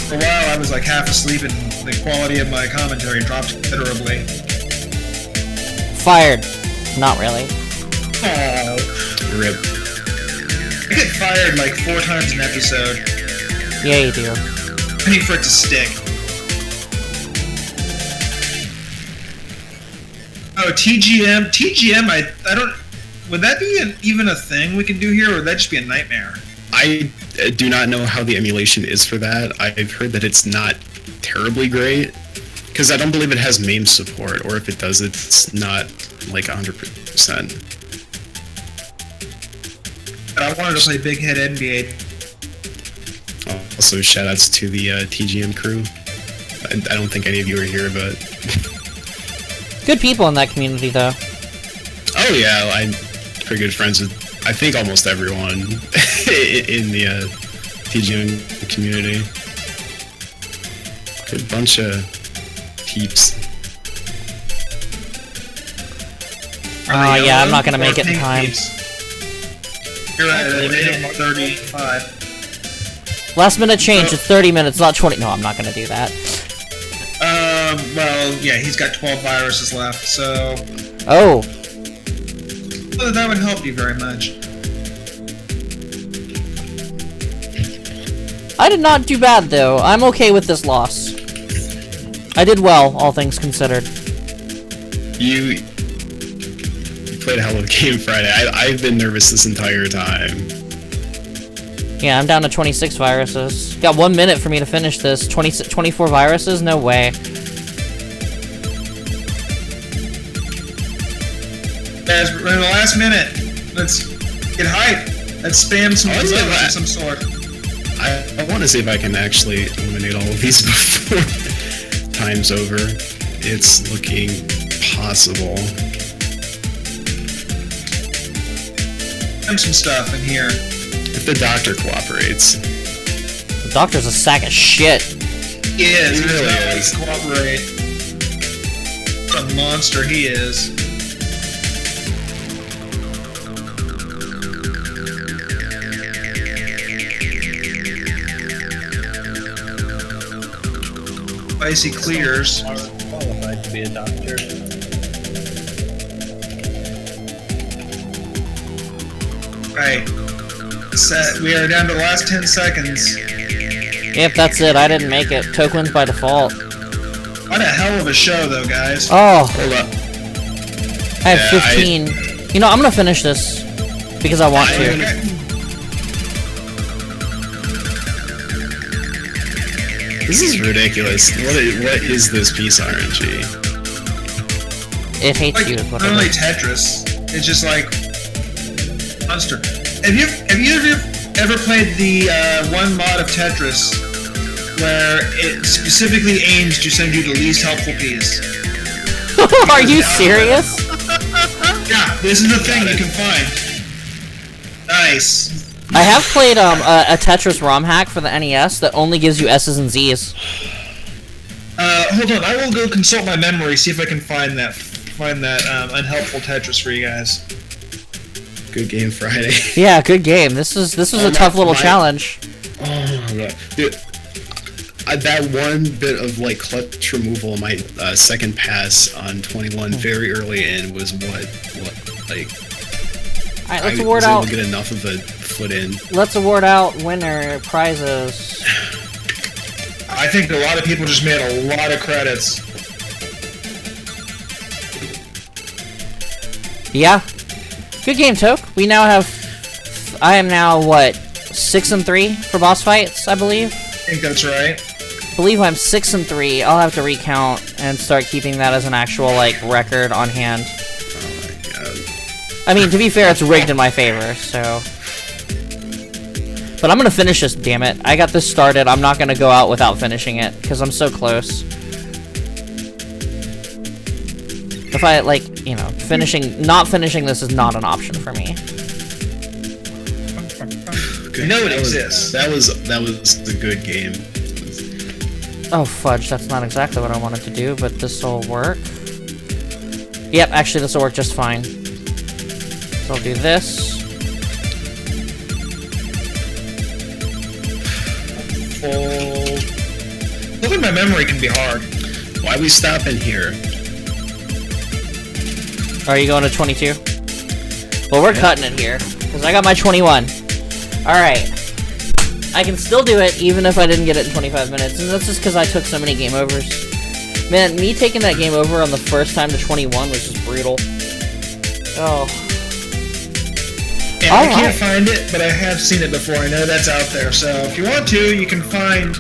For a while, I was like half asleep, and the quality of my commentary dropped considerably. Fired. Not really. Oh. Rip. I get fired like 4 times an episode. Yeah, you do. I need for it to stick. Oh, TGM. TGM, I don't... Would that be even a thing we can do here, or would that just be a nightmare? I do not know how the emulation is for that. I've heard that it's not terribly great, because I don't believe it has MAME support, or if it does, it's not like 100%. I wanted to play Big Head NBA. Also, shoutouts to the TGM crew. I don't think any of you are here, but... Good people in that community, though. Oh yeah, I'm pretty good friends with, I think, almost everyone in the TGM community. Good bunch of peeps. Yeah, I'm not gonna make it in time. You're at a minute 35. Last minute change, it's 30 minutes, not 20. No, I'm not gonna do that. Well, yeah, he's got 12 viruses left, so... Oh. Well, that would help you very much. I did not do bad, though. I'm okay with this loss. I did well, all things considered. You played a hell of a game Friday. I've been nervous this entire time. Yeah, I'm down to 26 viruses. Got 1 minute for me to finish this. 24 viruses? No way. Guys, we're in the last minute. Let's get hype. Let's spam some Oh, yeah, of some sort. I want to see if I can actually eliminate all of these before time's over. It's looking possible. Spam some stuff in here. If the doctor cooperates. The doctor's a sack of shit. He is. He really not is. like to cooperate. What a monster he is. Spicy clears. Qualified to be a doctor. Right. Set. We are down to the last 10 seconds. Yep, that's it. I didn't make it. Toke wins by default. What a hell of a show, though, guys. Oh. Hold up. I have 15. You know, I'm gonna finish this. Because I want to. Okay. This is ridiculous. What is this piece RNG? It hates Like, you, is what not it only is. Tetris, it's just like monster. Have you ever played the one mod of Tetris where it specifically aims to send you the least helpful piece? Are you serious? Yeah, this is the thing you can find. Nice. I have played a Tetris ROM hack for the NES that only gives you S's and Z's. Hold on, I will go consult my memory, see if I can find that unhelpful Tetris for you guys. Good game Friday. Yeah, good game. This was a tough little challenge. Oh my god. Dude, that one bit of like clutch removal, my second pass on 21 very early in was what like Alright, let's I award was able out. to get enough of a foot in. Let's award out winner prizes. I think a lot of people just made a lot of credits. Yeah. Good game, Toke. We now have... I am now, what, 6-3 for boss fights, I believe? I think that's right. I believe I'm 6-3. I'll have to recount and start keeping that as an actual, like, record on hand. Oh my god. I mean, to be fair, it's rigged in my favor, so... But I'm gonna finish this, damn it. I got this started. I'm not gonna go out without finishing it, because I'm so close. If I, like, you know, not finishing this is not an option for me. You know it exists. That was the good game. Oh, fudge, that's not exactly what I wanted to do, but this'll work. Yep, actually, this'll work just fine. So I'll do this. Looking at my memory can be hard. Why we stopping here? Are you going to 22? Well, we're cutting it here, because I got my 21. Alright. I can still do it, even if I didn't get it in 25 minutes, and that's just because I took so many game overs. Man, me taking that game over on the first time to 21 was just brutal. Oh. And I can't find it, but I have seen it before. I know that's out there. So if you want to, you can find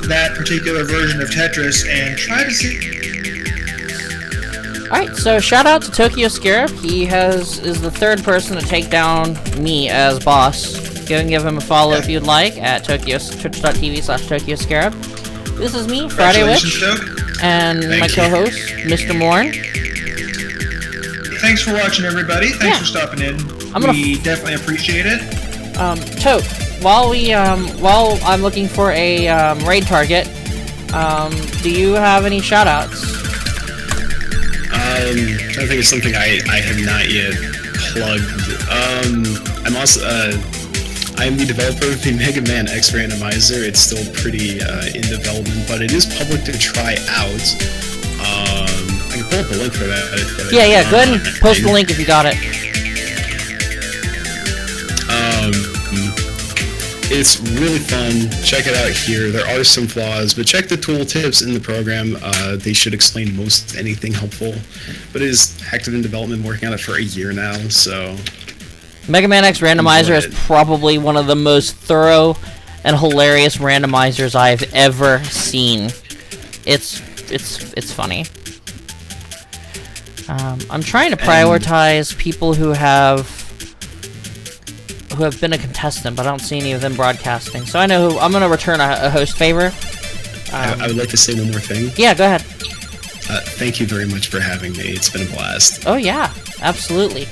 that particular version of Tetris and try to see. Alright, so shout out to Tokyo Scarab. He is the third person to take down me as boss. Go and give him a follow if you'd like at twitch.tv/Tokyo Scarab. This is me, Friday Witch, and my co-host, Mr. Morn. Thanks for watching, everybody. Thanks for stopping in. We definitely appreciate it. Toke, while I'm looking for a raid target, do you have any shoutouts? I think it's something I have not yet plugged. I'm also I am the developer of the Mega Man X randomizer. It's still pretty in development, but it is public to try out. I can pull up a link for that. Yeah, go ahead and post the link if you got it. It's really fun. Check it out here. There are some flaws, but check the tooltips in the program. They should explain most anything helpful. But it is active in development, working on it for a year now, so... Mega Man X Randomizer is probably one of the most thorough and hilarious randomizers I've ever seen. It's funny. I'm trying to prioritize people who have been a contestant, but I don't see any of them broadcasting. So I know who I'm going to return a host favor. I would like to say one more thing. Yeah, go ahead. Thank you very much for having me. It's been a blast. Oh yeah, absolutely.